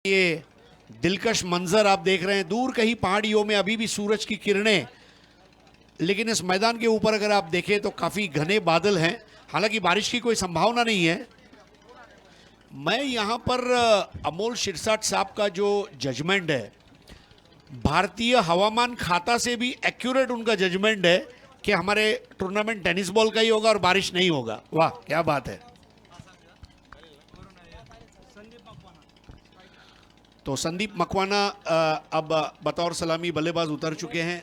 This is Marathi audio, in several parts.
ये दिलकश मंजर आप देख रहे हैं, दूर कहीं पहाड़ियों में अभी भी सूरज की किरणें, लेकिन इस मैदान के ऊपर अगर आप देखें तो काफी घने बादल हैं। हालांकि बारिश की कोई संभावना नहीं है। मैं यहां पर अमोल शिरसाट साहब का जो जजमेंट है, भारतीय हवामान खाता से भी एक्यूरेट उनका जजमेंट है कि हमारे टूर्नामेंट टेनिस बॉल का ही होगा और बारिश नहीं होगा। वाह क्या बात है। तो संदीप मकवाना अब बतौर सलामी बल्लेबाज उतर चुके हैं।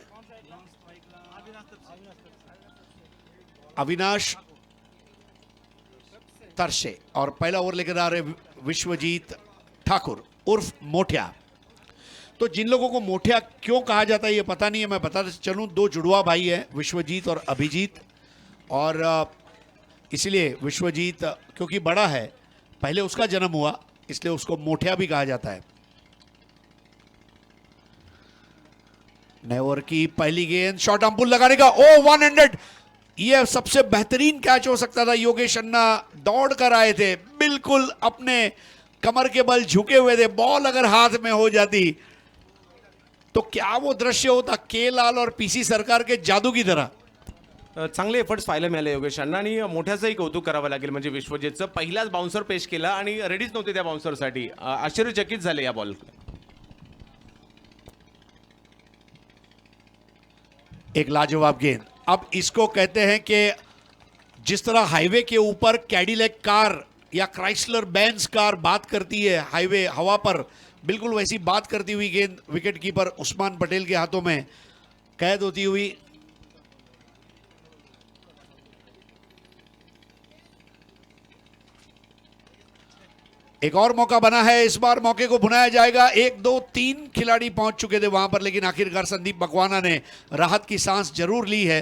अविनाश तरशे और पहला ओवर लेकर आ रहे विश्वजीत ठाकुर उर्फ मोठिया। तो जिन लोगों को मोठिया क्यों कहा जाता है ये पता नहीं है, मैं बता चलूं, दो जुड़वा भाई हैं, विश्वजीत और अभिजीत, और इसलिए विश्वजीत क्योंकि बड़ा है, पहले उसका जन्म हुआ, इसलिए उसको मोठिया भी कहा जाता है। नए ओवर की पहली गेंद, शॉर्ट आर्म पुल लगाने का, ओ 100, यह सबसे बेहतरीन कैच हो सकता था। योगेश अन्ना दौड़ कर आए थे, बिल्कुल अपने कमर के बल झुके हुए थे। बॉल अगर हाथ में हो जाती तो क्या वो दृश्य होता, के लाल और पीसी सरकार के जादू की तरह। चांगले एफर्ट्स पाहायला मिळाले योगेश अण्णा, आणि मोठ्याचंही कौतुक करावं लागेल. म्हणजे विश्वजितचं पहिलाच बाउन्सर पेश केला आणि रेडीच नव्हते त्या बाउन्सरसाठी. आश्चर्यचकित झाले या बॉल. एक लाजवाब गेंद। अब इसको कहते हैं कि जिस तरह हाईवे के ऊपर कैडिलैक कार या क्राइसलर बेंज कार बात करती है हाईवे हवा पर, बिल्कुल वैसी बात करती हुई गेंद विकेट कीपर उस्मान पटेल के हाथों में कैद होती हुई। एक और मौका बना है, इस बार मौके को भुनाया जाएगा। 1 2 3 खिलाड़ी पहुंच चुके थे वहां पर, लेकिन आखिरकार संदीप मकवाना ने राहत की सांस जरूर ली है।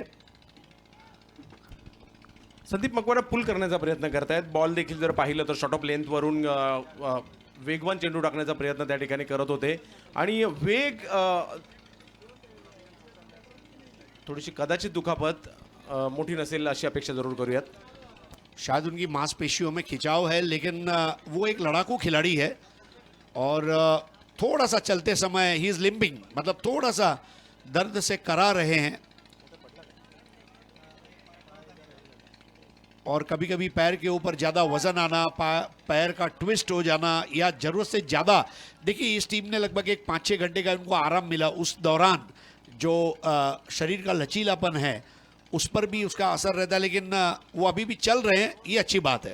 संदीप मकवाना पुल करण्याचा प्रयत्न करतायत. बॉल देखील जर पाहिलं तर शॉर्ट ऑफ लेंथ वरून वेगवान चेंडू टाकण्याचा प्रयत्न त्या ठिकाणी करत होते. आणि वेग थोडीशी कदाचित दुखापत मोठी नसेल अशी अपेक्षा जरूर करूयात. शायद उनकी मांसपेशियों में खिंचाव है, लेकिन वो एक लड़ाकू खिलाड़ी है और थोड़ा सा चलते समय ही इज लिम्पिंग, मतलब थोड़ा सा दर्द से करा रहे हैं। और कभी कभी पैर के ऊपर ज़्यादा वजन आना, पैर का ट्विस्ट हो जाना, या ज़रूरत से ज़्यादा, देखिए इस टीम ने लगभग एक 5-6 घंटे का उनको आराम मिला, उस दौरान जो शरीर का लचीलापन है उस पर भी उसका असर रहता है, लेकिन वो अभी भी चल रहे हैं, ये अच्छी बात है।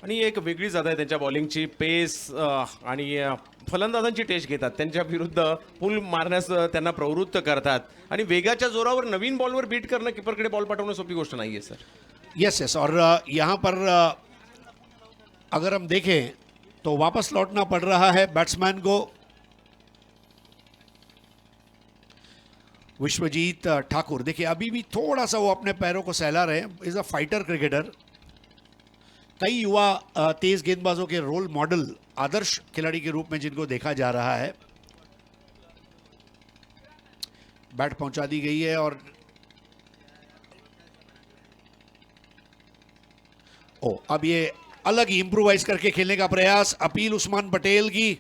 आणि एक वेगळी जात आहे त्यांच्या बॉलिंगची. पेस आणि फलंदाजांची टेस्ट घेतात, त्यांच्या विरुद्ध पुल मारण्यास त्यांना प्रवृत्त करतात. आणि वेगाच्या जोरावर नवीन बॉलवर बीट करणं, कीपरकडे बॉल पाठवणं सोपी गोष्ट नाहीये सर. यस यस, और यहाँ पर अगर हम देखें तो वापस लौटना पड़ रहा है बैट्समैन को। विश्वजीत ठाकुर देखिए अभी भी थोड़ा सा वो अपने पैरों को सहला रहे हैं, इज अ फाइटर क्रिकेटर। कई युवा तेज गेंदबाजों के रोल मॉडल, आदर्श खिलाड़ी के रूप में जिनको देखा जा रहा है। बैट पहुंचा दी गई है और अब ये अलग ही इंप्रोवाइज करके खेलने का प्रयास, अपील उस्मान पटेल की।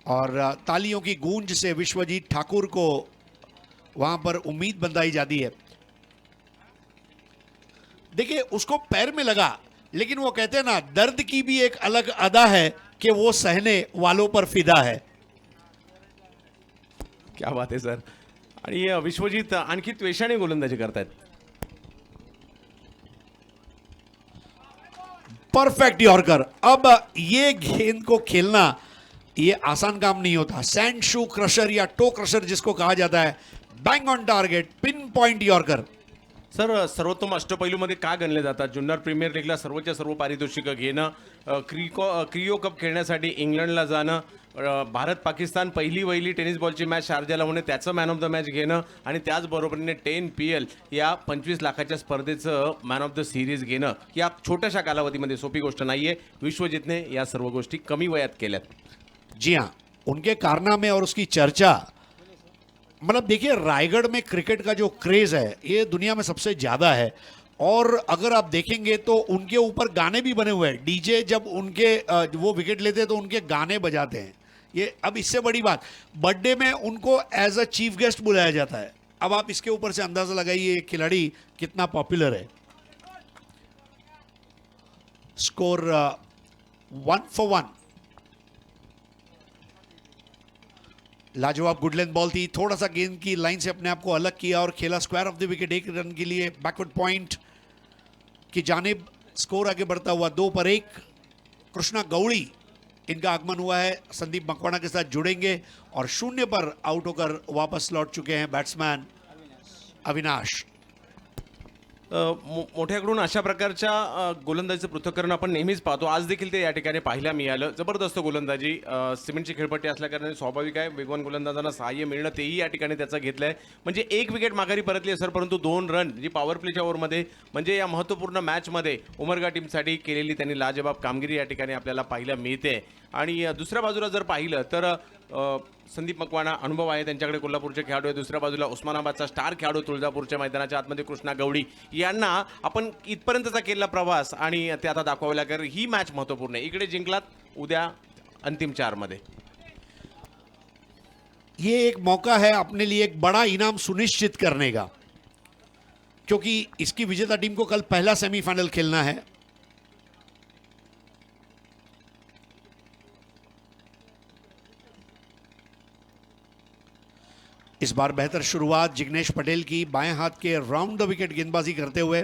और तालियों की गूंज से विश्वजीत ठाकुर को वहां पर उम्मीद बंधाई जाती है। देखिए उसको पैर में लगा, लेकिन वो कहते हैं ना, दर्द की भी एक अलग अदा है कि वो सहने वालों पर फिदा है। क्या बात आहे सर. आणि विश्वजीत आणखी त्वेषाने गोलंदाजी करतायत. Perfect yorker. अब ये गेंद को खेलना ये आसान काम नहीं होता। सैंड शू क्रशर या टो क्रशर जिसको कहा जाता है, bang on target, pin point yorker. Sir सर्वोत्तम अष्टपैलूमध्ये का गणले जातात? जुन्नर प्रीमियर लीगला सर्वोच्च सर्व पारितोषिकं घेणं, क्रियो कप खेळण्यासाठी इंग्लंडला जाणं, भारत पाकिस्तान पहिली वहिली टेनिस बॉलची मॅच शारजाला होणे, त्याचं मॅन ऑफ द मॅच घेणं, आणि त्याचबरोबरीने 10 PL या 25 लाखाच्या स्पर्धेचं मॅन ऑफ द सिरीज घेणं, या छोट्याशा कालावधीमध्ये सोपी गोष्ट नाहीये. विश्वजितने या सर्व गोष्टी कमी वयात केल्यात. जी हाँ, उनके कारनामे और उसकी चर्चा मतलब देखिए, रायगढ़ में क्रिकेट का जो क्रेज है ये दुनिया में सबसे ज्यादा है। और अगर आप देखेंगे तो उनके ऊपर गाने भी बने हुए हैं। डीजे जब उनके वो विकेट लेते हैं तो उनके गाने बजाते हैं। ये अब इससे बड़ी बात, बर्थडे में उनको एज अ चीफ गेस्ट बुलाया जाता है। अब आप इसके ऊपर से अंदाजा लगाइए ये खिलाड़ी कितना पॉपुलर है। Score 1 for 1। लाजवाब गुड लेंथ बॉल थी, थोड़ा सा गेंद की लाइन से अपने आप को अलग किया और खेला square of the wicket. 1 run के लिए बैकवर्ड पॉइंट की जानिब स्कोर आगे बढ़ता हुआ 2 पर 1। कृष्णा गौड़ी इनका आगमन हुआ है, संदीप मकवाना के साथ जुड़ेंगे और 0 पर आउट होकर वापस लौट चुके हैं बैट्समैन अविनाश। मोठ्याकडून अशा प्रकारच्या गोलंदाजीचं पृथक्करण आपण नेहमीच पाहतो. आज देखील ते या ठिकाणी पाहायला मिळालं. जबरदस्त गोलंदाजी, सिमेंटची खेळपट्टी असल्याकारणाने स्वाभाविक आहे वेगवान गोलंदाजांना सहाय्य मिळणं तेही या ठिकाणी त्याचं घेतलंय. म्हणजे 1 विकेट माघारी परतली असेल परंतु 2 रन जी पॉवर प्लेच्या ओव्हरमध्ये म्हणजे या महत्त्वपूर्ण मॅचमध्ये उमरगा टीमसाठी केलेली त्यांनी लाजवाब कामगिरी या ठिकाणी आपल्याला पाहायला मिळते. आणि दुसऱ्या बाजूला जर पाहिलं तर संदीप मकवाना अनुभव आहे त्यांच्याकडे, कोल्हापूरचे खेळाडू आहे. दुसऱ्या बाजूला उस्मानाबादचा स्टार खेळाडू तुळजापूरच्या मैदानाच्या आतमध्ये कृष्णा गौडी यांना आपण इथपर्यंतचा केलेला प्रवास आणि ते आता दाखवावं लागेल. ही मॅच महत्त्वपूर्ण आहे. इकडे जिंकलात, उद्या अंतिम 4 मध्ये ये एक मौका है अपने लिए एक बड़ा इनाम सुनिश्चित करने का, क्योंकि इसकी विजेता टीम को कल पहला सेमीफाइनल खेलना है। इस बार बेहतर शुरुआत जिग्नेश पटेल की, बाएं हाथ के राउंड द विकेट गेंदबाजी करते हुए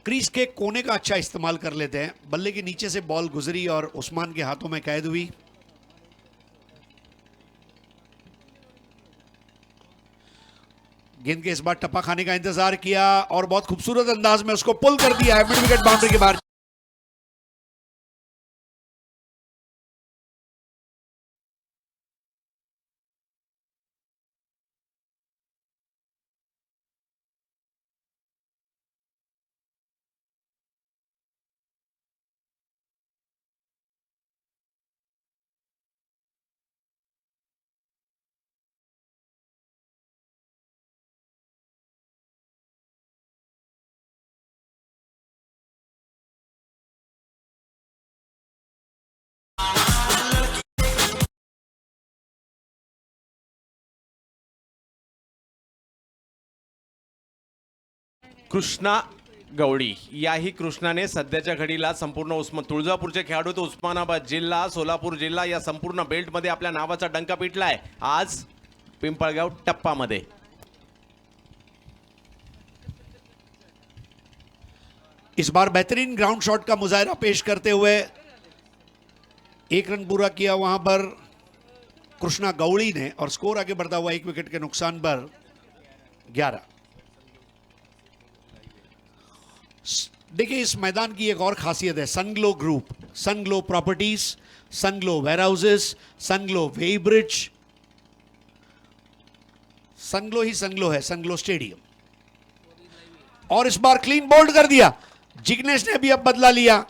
क्रीज के कोने का अच्छा इस्तेमाल कर लेते हैं। बल्ले के नीचे से बॉल गुजरी और उस्मान के हाथों में कैद हुई। गेंद के इस बार टप्पा खाने का इंतजार किया और बहुत खूबसूरत अंदाज में उसको पुल कर दिया है मिड विकेट बाउंड्री के बाहर। कृष्णा गौडी याही कृष्णाने सध्याच्या घडीला संपूर्ण तुळजापूरचे खेळाडू तो उस्मानाबाद जिल्हा, सोलापूर जिल्हा या संपूर्ण बेल्टमध्ये आपल्या नावाचा डंका पिटलाय आज पिंपळगाव टप्पामध्ये. इस बार बेहतरीन ग्राउंड शॉट का मुजाहरा पेश करते हुए 1 रन पूरा किया वहां पर कृष्णा गौड़ी ने और स्कोर आगे बढ़ता हुआ 1 विकेट के नुकसान पर 11। देखिए, इस मैदान की एक और खासियत है, सनग्लो ग्रुप, सनग्लो प्रॉपर्टीज, सनग्लो वेयरहाउसेस, सनग्लो वेब्रिज, सनग्लो ही सनग्लो है, सनग्लो स्टेडियम। और इस बार क्लीन बोल्ड कर दिया, जिग्नेश ने भी अब बदला लिया।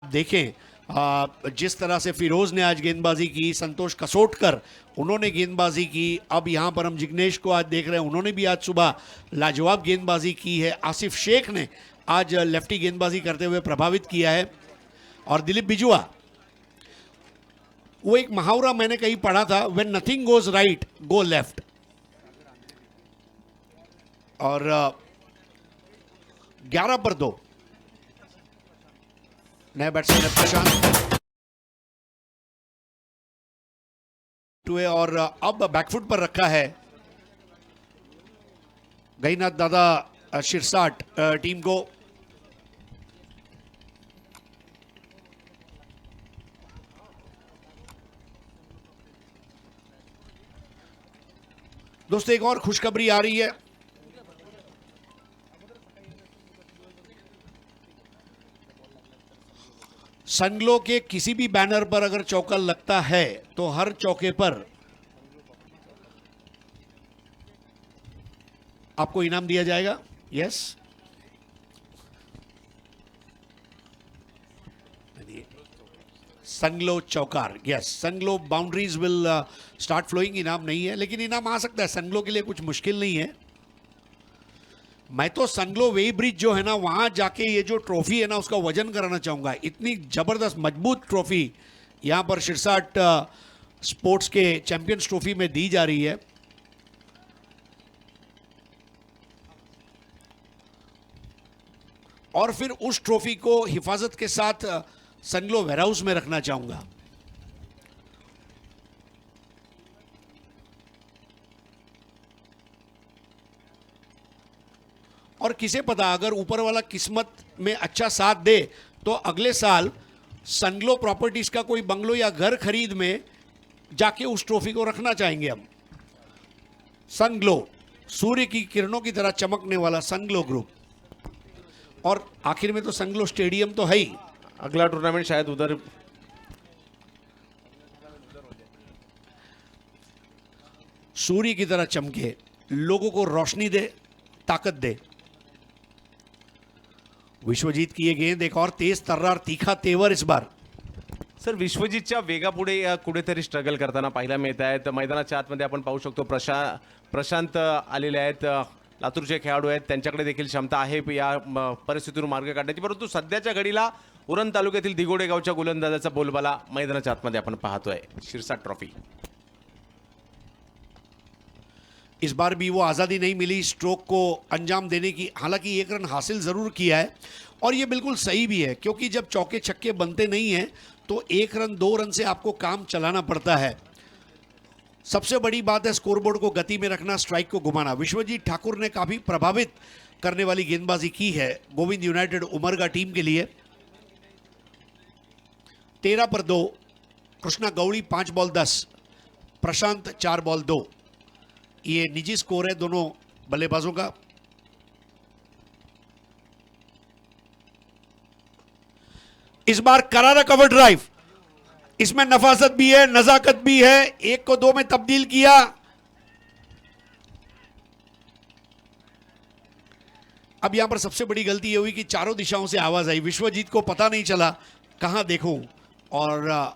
देखें जिस तरह से फिरोज ने आज गेंदबाजी की, संतोष कसोटकर उन्होंने गेंदबाजी की, अब यहां पर हम जिग्नेश को आज देख रहे हैं, उन्होंने भी आज सुबह लाजवाब गेंदबाजी की है। आसिफ शेख ने आज लेफ्टी गेंदबाजी करते हुए प्रभावित किया है। और दिलीप बिजुआ, वो एक मुहावरा मैंने कहीं पढ़ा था, when nothing goes right go left. और 11 पर 2 नए बैट्समैन प्रशांत हुए और अब बैकफुट पर रखा है गईनाथ दादा शिरसाट टीम को। दोस्तों, एक और खुशखबरी आ रही है। संगलो के किसी भी बैनर पर अगर चौका लगता है तो हर चौके पर आपको इनाम दिया जाएगा. यस, संगलो चौकार. यस, संगलो बाउंड्रीज विल स्टार्ट फ्लोइंग. इनाम नहीं है, लेकिन इनाम आ सकता है. संगलो के लिए कुछ मुश्किल नहीं है. मैं तो संगलो वे ब्रिज जो है ना, वहां जाके ये जो ट्रॉफी है ना, उसका वजन कराना चाहूंगा. इतनी जबरदस्त मजबूत ट्रॉफी यहां पर शिरसाट स्पोर्ट्स के चैंपियंस ट्रॉफी में दी जा रही है. और फिर उस ट्रॉफी को हिफाजत के साथ संगलो वेयरहाउस में रखना चाहूंगा. और किसे पता, अगर ऊपर वाला किस्मत में अच्छा साथ दे तो अगले साल संगलो प्रॉपर्टीज का कोई बंगलो या घर खरीद में जाके उस ट्रॉफी को रखना चाहेंगे हम. संगलो, सूर्य की किरणों की तरह चमकने वाला संगलो ग्रुप. और आखिर में तो संगलो स्टेडियम तो है ही. अगला टूर्नामेंट शायद उधर. सूर्य की तरह चमके, लोगों को रोशनी दे, ताकत दे. विश्वजीत की ये गेंद, एक और तेज तर्रार तीखा तेवर इस बार. सर, विश्वजीतच्या वेगापुढे कुठेतरी स्ट्रगल करताना पाहायला मिळत आहेत. मैदानाच्या आतमध्ये आपण पाहू शकतो प्रशांत आलेले आहेत, लातूरचे खेळाडू आहेत, त्यांच्याकडे देखील क्षमता आहे या परिस्थितीतून मार्ग काढण्याची. परंतु सध्याच्या घडीला उरण तालुक्यातील दिगोडे गावच्या गोलंदाजाचा बोलबाला मैदानाच्या आतमध्ये आपण पाहतोय. शिरसाट ट्रॉफी. इस बार भी वो आज़ादी नहीं मिली स्ट्रोक को अंजाम देने की. हालांकि एक रन हासिल ज़रूर किया है और ये बिल्कुल सही भी है, क्योंकि जब चौके छक्के बनते नहीं हैं तो 1 रन 2 रन से आपको काम चलाना पड़ता है. सबसे बड़ी बात है स्कोरबोर्ड को गति में रखना, स्ट्राइक को घुमाना. विश्वजीत ठाकुर ने काफ़ी प्रभावित करने वाली गेंदबाजी की है गोविंद यूनाइटेड उमरगा टीम के लिए. 13 पर 2. कृष्णा गौड़ी 5 बॉल 10, प्रशांत 4 बॉल 2. ये निजी स्कोर है दोनों बल्लेबाजों का. इस बार करारा कवर ड्राइव, इसमें नफासत भी है, नजाकत भी है. 1 को 2 में तब्दील किया. अब यहां पर सबसे बड़ी गलती यह हुई कि चारों दिशाओं से आवाज आई. विश्वजीत को पता नहीं चला कहां देखूं, और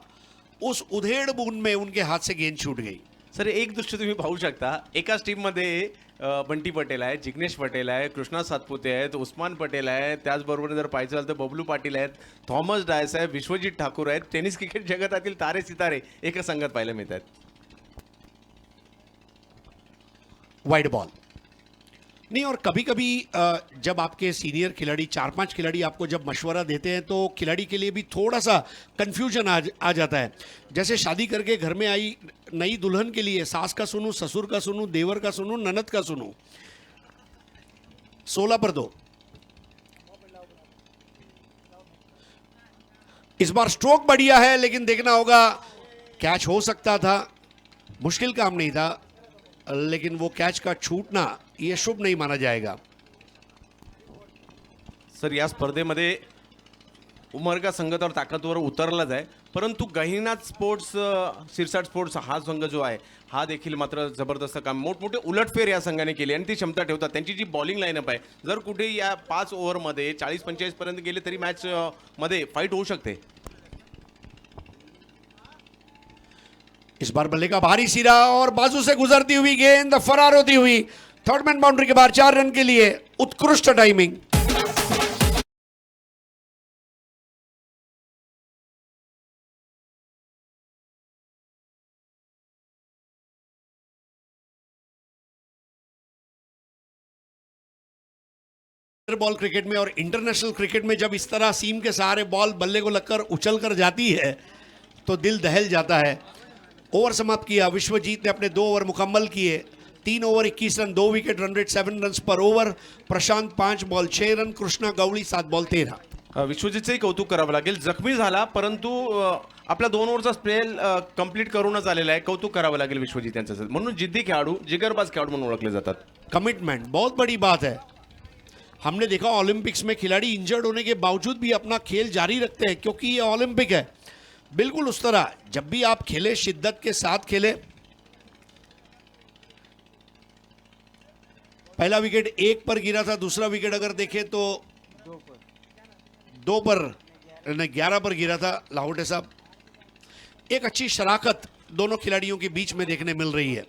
उस उधेड़ बूंद में उनके हाथ से गेंद छूट गई. सर, एक दृश्य तुम्ही पाहू शकता. एकाच टीममध्ये बंटी पटेल आहे, जिग्नेश पटेल आहे, कृष्णा सातपुते आहेत, उस्मान पटेल आहे, त्याचबरोबर जर पाहायचं झालं तर बबलू पाटील आहेत, थॉमस डायस आहे, विश्वजीत ठाकूर आहेत. टेनिस क्रिकेट जगतातील तारे सितारे एका संघात पाहायला मिळतात. वाइड बॉल नहीं. और कभी कभी जब आपके सीनियर खिलाड़ी 4-5 खिलाड़ी आपको जब मशवरा देते हैं तो खिलाड़ी के लिए भी थोड़ा सा कन्फ्यूजन आ जाता है. जैसे शादी करके घर में आई नई दुल्हन के लिए सास का सुनूं, ससुर का सुनूं, देवर का सुनूं, ननद का सुनूं. 16 पर 2. इस बार स्ट्रोक बढ़िया है, लेकिन देखना होगा, कैच हो सकता था. मुश्किल काम नहीं था, लेकिन वो कैच का छूटना ये शुभ नहीं माना जाएगा. सर, या स्पर्धेमध्ये उमरगा संघ तर ताकदवर उतरलाच आहे, परंतु गहिनाथ स्पोर्ट्स, शिरसाट स्पोर्ट्स हा संघ जो आहे हा देखील मात्र जबरदस्त काम, मोठमोठे उलटफेर या संघाने केली आणि ती क्षमता ठेवतात. त्यांची जी बॉलिंग लाईनअप आहे, जर कुठे या 5 ओव्हरमध्ये 40-45 पर्यंत गेले तरी मॅच मध्ये फाईट होऊ शकते. इस बार बल्ले का भारी सिरा और बाजू से गुजरती हुई गेंद फरार होती हुई थर्ड मैन बाउंड्री के बाहर. 4 रन के लिए उत्कृष्ट टाइमिंग. बॉल क्रिकेट में और इंटरनेशनल क्रिकेट में जब इस तरह सीम के सहारे बॉल बल्ले को लगकर उछल कर जाती है तो दिल दहल जाता है. ओवर समाप्त किया. विश्वजीत ने अपने 2 ओवर मुकम्मल किए. 3 over 21 run, 2 wicket, run rate 7 run पर over. Prashant 5 ball 6 run, Krishna Gawali 7 ball 13. विश्वजीतचंही कौतुक करावं लागेल. जखमी झाला परंतु आपला 2 ओव्हरचा स्पेल कंप्लीट करूनच आलेला आहे. कौतुक करावं लागेल विश्वजीत यांचं. म्हणून जिद्दी खेळाडू, जिगरबाज खेळाडू म्हणून ओळखले जातात. कमिटमेंट बहुत बड़ी बात है. हमने देखा ओलंपिक्स में खिलाड़ी इंजर्ड होने के बावजूद भी अपना खेल जारी रखते हैं, क्योंकि ये ओलंपिक है। बिल्कुल उस तरह जब भी आप खेले शिद्दत के साथ खेले। पहला विकेट 1 पर गिरा था, दूसरा विकेट अगर देखें तो 2 पर नहीं 11 पर गिरा था लाहौटे साहब। एक अच्छी शराकत दोनों खिलाड़ियों के बीच में देखने मिल रही है।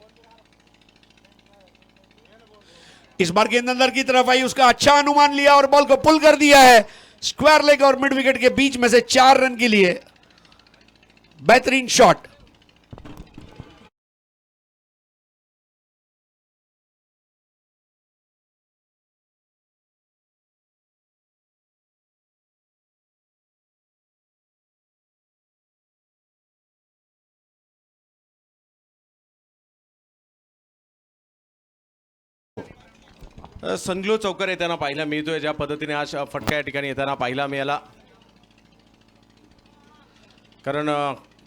इस बार गेंद अंदर की तरफ आई, उसका अच्छा अनुमान लिया और बॉल को पुल कर दिया है स्क्वायर लेग और मिड विकेट के बीच में से 4 रन के लिए। बेहतरीन शॉट। संगलो चौकर येताना पाहायला मिळतोय, ज्या पद्धतीने आज फटका या ठिकाणी येताना पाहायला मिळाला। कारण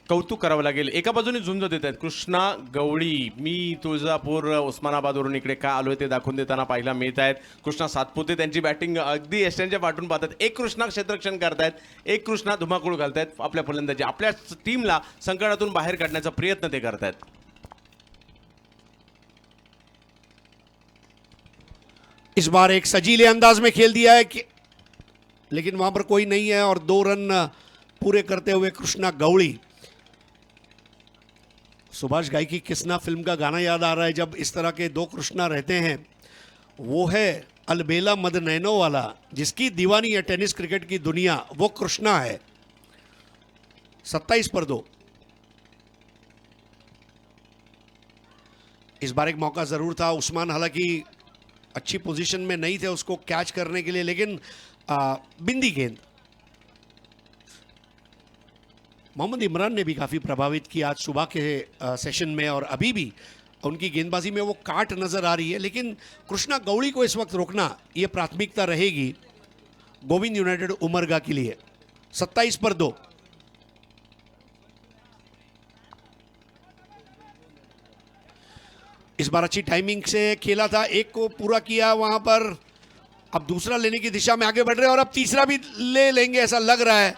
कौतुक करावं लागेल, एका बाजूने झुंज देत आहेत कृष्णा गवळी। मी तुळजापूर उस्मानाबादवरून इकडे का आलोय ते दाखवून देताना पाहायला मिळत आहेत। कृष्णा सातपुते त्यांची बॅटिंग अगदी यष्ट्यांच्या पाठून पाहतात। एक कृष्णा क्षेत्ररक्षण करतायत, एक कृष्णा धुमाकूळ घालतायत आपल्या फलंदाजी, आपल्या टीमला संकटातून बाहेर काढण्याचा प्रयत्न ते करतायत। इस बार एक सजीले अंदाज में खेल दिया है कि लेकिन वहां पर कोई नहीं है और 2 रन पूरे करते हुए कृष्णा गवड़ी। सुभाष घाई की किसना फिल्म का गाना याद आ रहा है जब इस तरह के 2 कृष्णा रहते हैं। वो है अलबेला मद नैनो वाला, जिसकी दीवानी है टेनिस क्रिकेट की दुनिया, वो कृष्णा है। 27 पर 2। इस बार एक मौका जरूर था, उस्मान हालांकि अच्छी पोजीशन में नहीं थे उसको कैच करने के लिए, लेकिन बिंदी गेंद। मोहम्मद इमरान ने भी काफ़ी प्रभावित किया आज सुबह के सेशन में, और अभी भी उनकी गेंदबाजी में वो काट नज़र आ रही है। लेकिन कृष्णा गवड़ी को इस वक्त रोकना ये प्राथमिकता रहेगी गोविंद यूनाइटेड उमरगा के लिए। 27 पर 2। इस बार अच्छी टाइमिंग से खेला था, एक को पूरा किया वहां पर, अब दूसरा लेने की दिशा में आगे बढ़ रहे हैं और अब तीसरा भी ले लेंगे ऐसा लग रहा है।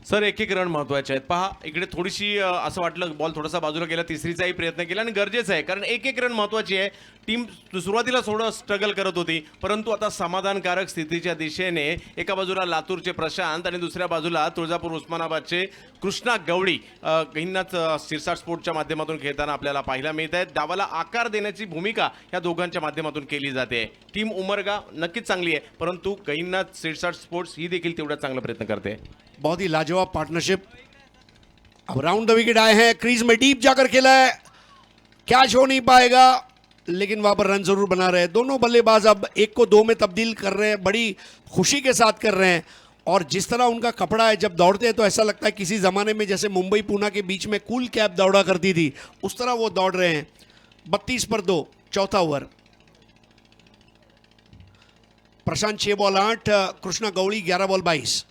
सर एक एक रन महत्वाचे आहेत। पहा इकडे थोडीशी असं वाटलं बॉल थोडासा बाजूला गेला, तिसरीचाही प्रयत्न केला आणि गरजेचं आहे, कारण एक एक रन महत्वाची आहे। टीम सुरुवातीला थोडं स्ट्रगल करत होती, परंतु आता समाधानकारक स्थितीच्या दिशेने एका बाजूला लातूरचे प्रशांत आणि दुसऱ्या बाजूला तुळजापूर उस्मानाबादचे कृष्णा गवळी गहिनाच सिरसाट स्पोर्टच्या माध्यमातून खेळताना आपल्याला पाहायला मिळत आहेत। डावाला आकार देण्याची भूमिका या दोघांच्या माध्यमातून केली जाते। टीम उमरगा नक्कीच चांगली आहे, परंतु गहिनाच सिरसाट स्पोर्ट्स ही देखील तेवढा चांगला प्रयत्न करते। बहुत ही लाजवाब पार्टनरशिप। अब राउंड द विकेट आए हैं, क्रीज में डीप जाकर खेला है, कैच हो नहीं पाएगा, लेकिन वहां पर रन जरूर बना रहे हैं। दोनों बल्लेबाज अब 1 को 2 में तब्दील कर रहे हैं, बड़ी खुशी के साथ कर रहे हैं। और जिस तरह उनका कपड़ा है, जब दौड़ते हैं तो ऐसा लगता है किसी जमाने में जैसे मुंबई पूना के बीच में कूल कैप दौड़ा करती थी, उस तरह वो दौड़ रहे हैं। 32 पर 2, चौथा over. Prashant 6 ball 8, Krishna Gawali 11 ball 22।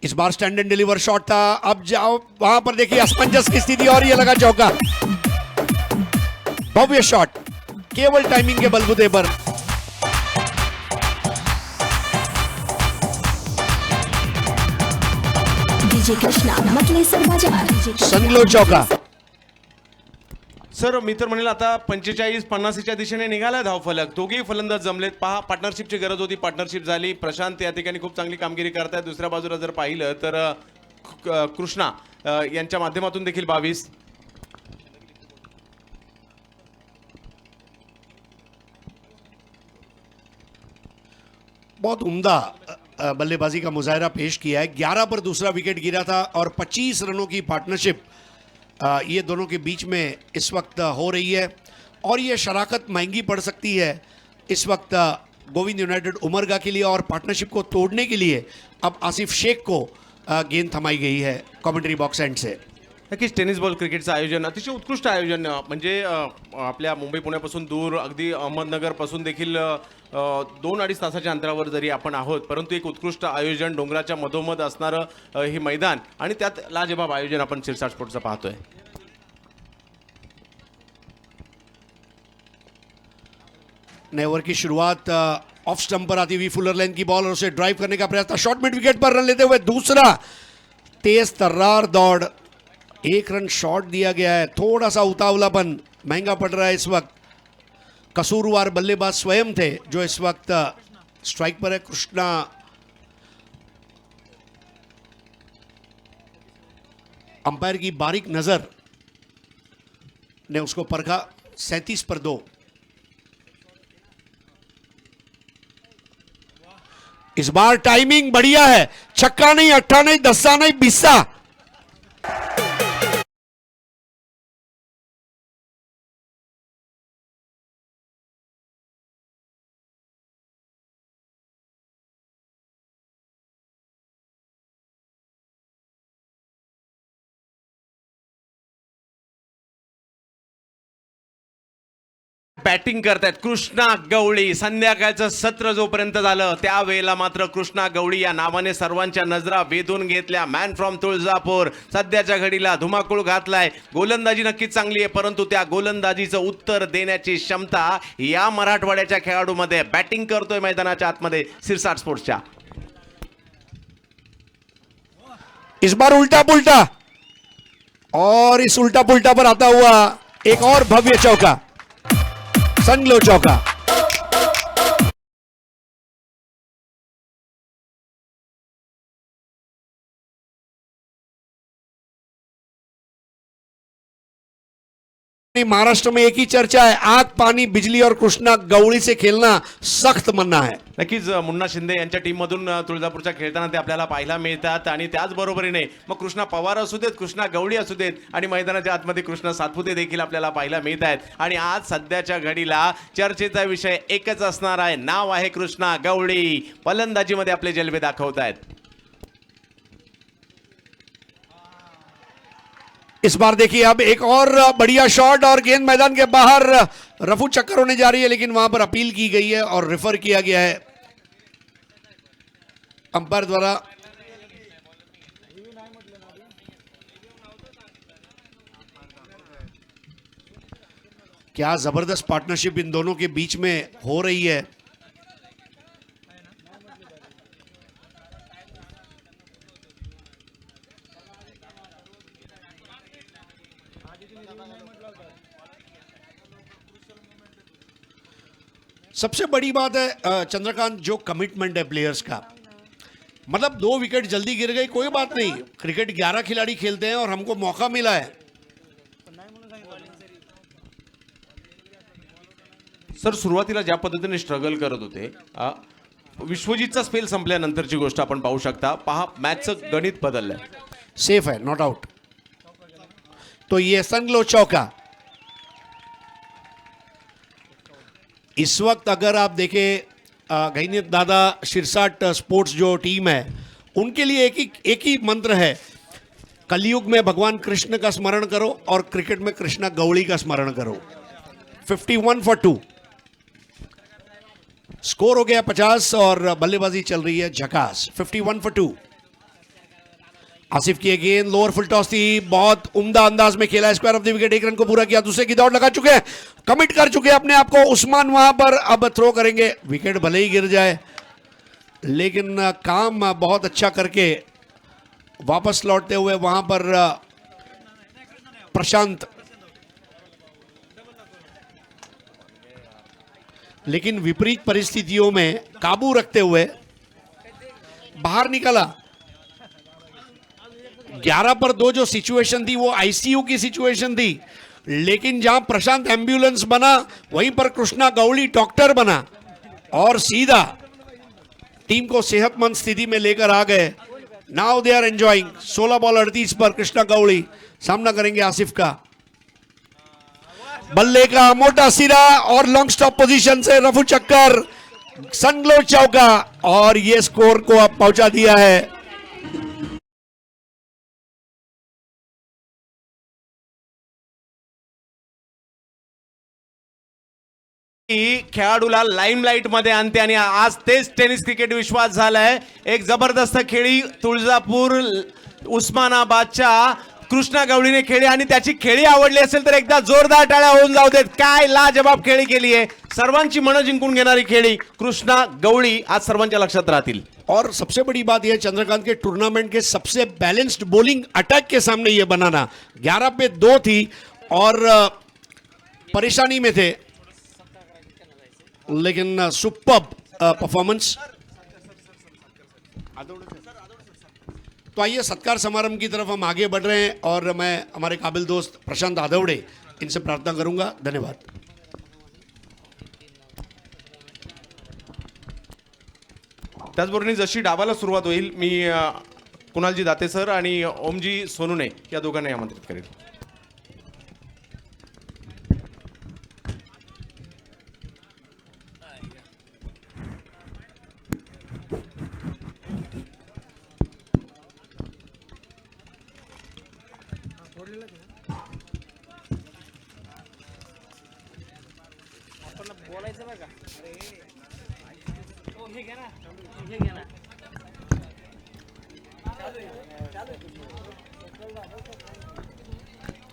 इस बार स्टैंड एंड डिलीवर शॉट था, अब जाओ वहां पर देखिए असमंजस की स्थिति और ये लगा चौका। भव्य शॉट केवल टाइमिंग के बलबूते पर। डीजे कृष्णा मतले सरबाजार संगलो चौका। सर मी तर म्हणेल आता 45-50च्या दिशेने निघाला धावफलक, दोघेही फलंदाज जमलेत। पहा पार्टनरशिपची गरज होती, पार्टनरशिप झाली। प्रशांत या ठिकाणी खूप चांगली कामगिरी करतायत। दुसऱ्या बाजूला जर पाहिलं तर कृष्णा यांच्या माध्यमातून देखील 22। बहुत उम्दा बल्लेबाजी का मुजाहरा पेश किया है। 11 पर दूसरा विकेट गिरा था और 25 रनों की पार्टनरशिप ये दोनों के बीच में इस वक्त हो रही है, और ये शराकत महंगी पड़ सकती है इस वक्त गोविंद यूनाइटेड उमरगा के लिए। और पार्टनरशिप को तोड़ने के लिए अब आसिफ शेख को गेंद थमाई गई है कमेंट्री बॉक्स एंड से। नक्कीच टेनिस बॉल क्रिकेटचं आयोजन अतिशय उत्कृष्ट आयोजन, म्हणजे आपल्या मुंबई पुण्यापासून दूर अगदी अहमदनगरपासून देखील 2-2.5 तासाच्या अंतरावर जरी आपण आहोत, परंतु एक उत्कृष्ट आयोजन, डोंगराच्या मधोमध असणारं हे मैदान आणि त्यात लाजवाब आयोजन आपण सिरसाट स्पोर्ट्सचं पाहतोय। नए ओवर की शुरुआत ऑफ स्टंप पर आती हुई फुलर लेंथ की बॉल और उसे ड्राइव करने का प्रयास था। शॉर्ट मिड विकेट पर रन लेते हुए दूसरा तेज तर्रार दौड़, 1 रन शॉट दिया गया है। थोड़ा सा उतावलापन महंगा पड़ रहा है इस वक्त। कसूरवार बल्लेबाज स्वयं थे जो इस वक्त स्ट्राइक पर है। कृष्णा अंपायर की बारीक नजर ने उसको परखा। 37 पर 2। इस बार टाइमिंग बढ़िया है। छक्का नहीं, अट्ठा नहीं, दस्सा नहीं, बिस्सा। बॅटिंग करतायत कृष्णा गवळी. संध्याकाळचं सत्र जोपर्यंत झालं त्यावेळेला मात्र कृष्णा गवळी या नावाने सर्वांच्या नजरा वेधून घेतल्या. मॅन फ्रॉम तुळजापूर सध्याच्या घडीला धुमाकूळ घातलाय. गोलंदाजी नक्कीच चांगली आहे, परंतु त्या गोलंदाजीचं उत्तर देण्याची क्षमता या मराठवाड्याच्या खेळाडूमध्ये. बॅटिंग करतोय मैदानाच्या आतमध्ये सिरसाट स्पोर्ट्सच्या. इस बार उल्टा पुल्टा, और इस उल्टा पुल्टा पर आता हुआ एक और भव्य चौका, सनग्लो चौका। महाराष्ट्र में एक ही चर्चा है, आग पानी बिजली और कृष्णा गवळी से खेलना सख्त मन्ना है। नक्कीच मुन्ना शिंदे यांच्या टीममधून तुळजापूरच्या खेळताना ते आपल्याला पाहायला मिळतात. आणि त्याचबरोबरीने मग कृष्णा पवार असू देत, कृष्णा गवळी असू देत आणि मैदानाच्या आतमध्ये कृष्णा सातपुते देखील आपल्याला पाहायला मिळत आहेत. आणि आज सध्याच्या घडीला चर्चेचा विषय एकच असणार आहे, नाव आहे कृष्णा गवळी. फलंदाजीमध्ये आपले जलवे दाखवत आहेत. इस बार देखिए अब एक और बढ़िया शॉट और गेंद मैदान के बाहर रफू चक्कर होने जा रही है, लेकिन वहां पर अपील की गई है और रेफर किया गया है अंपायर द्वारा। क्या जबरदस्त पार्टनरशिप इन दोनों के बीच में हो रही है। सबसे बड़ी बात है चंद्रकांत, जो कमिटमेंट है प्लेयर्स का। मतलब 2 विकेट जल्दी गिर गई, कोई बात नहीं, क्रिकेट 11 खिलाड़ी खेलते हैं और हमको मौका मिला है। सर सुरुवातीला ज्या पद्धतीने स्ट्रगल करत होते, विश्वजीतचा स्पेल संपल्यानंतरची गोष्ट आपण पाहू शकता. पहा मॅचचं गणित बदललंय. सेफ है, नॉट आउट. तो ये सनग्लो चौका। इस वक्त अगर आप देखें गैनियत दादा सिरसाट स्पोर्ट्स जो टीम है, उनके लिए एक ही मंत्र है, कलयुग में भगवान कृष्ण का स्मरण करो और क्रिकेट में कृष्णा गवळी का स्मरण करो। 51 for 2 स्कोर हो गया 50 और बल्लेबाजी चल रही है झकास। 51 for 2। आसिफ की गेंद लोअर फुल टॉस थी, बहुत उम्दा अंदाज में खेला, square of the wicket, 1 run को पूरा किया, दूसरे की दौड़ लगा चुके हैं, कमिट कर चुके हैं अपने आप को। उस्मान वहां पर अब थ्रो करेंगे, विकेट भले ही गिर जाए लेकिन काम बहुत अच्छा करके वापस लौटते हुए वहां पर प्रशांत, लेकिन विपरीत परिस्थितियों में काबू रखते हुए बाहर निकला। 11 पर 2 जो सिचुएशन थी वो आईसीयू की सिचुएशन थी, लेकिन जहां प्रशांत एम्बुलेंस बना वहीं पर कृष्णा गवळी डॉक्टर बना और सीधा टीम को सेहतमंद स्थिति में लेकर आ गए। Now they are enjoying. 16 ball 38 पर कृष्णा गवळी सामना करेंगे आसिफ का। बल्ले का मोटा सिरा और लॉन्ग स्टॉप पोजीशन से रफू चक्कर, सनग्लो चौका और ये स्कोर को अब पहुंचा दिया है। खेळाडूला लाईमलाईट मध्ये आणते आणि आज तेच टेनिस क्रिकेट विश्वास झालाय. एक जबरदस्त खेळी तुळजापूर उस्मानाबादच्या कृष्णा गवळीने खेळी आणि त्याची खेळी आवडली असेल तर एकदा जोरदार टाळ्या होऊन जाऊ देत. काय लाजबाब खेळी केली आहे, सर्वांची मनं जिंकून घेणारी खेळी कृष्णा गवळी आज सर्वांच्या लक्षात राहतील. और सबसे बड़ी बात यह चंद्रकांत के टूर्नामेंट के सबसे बैलेंस्ड बॉलिंग अटैक के सामने ये बनाना 11 पे 2 थी और परेशानी में थे, लेकिन सुपर्ब परफॉर्मेंस. तो आइए सत्कार समारंभ की तरफ हम आगे बढ़ रहे हैं और मैं हमारे काबिल दोस्त प्रशांत आदवड़े इनसे प्रार्थना करूंगा. धन्यवाद. त्याचबरोबर जशी डावाला सुरुवात होईल मी कुणालजी दाते सर आणि ओमजी सोनूने या दोघांना आमंत्रित करेल.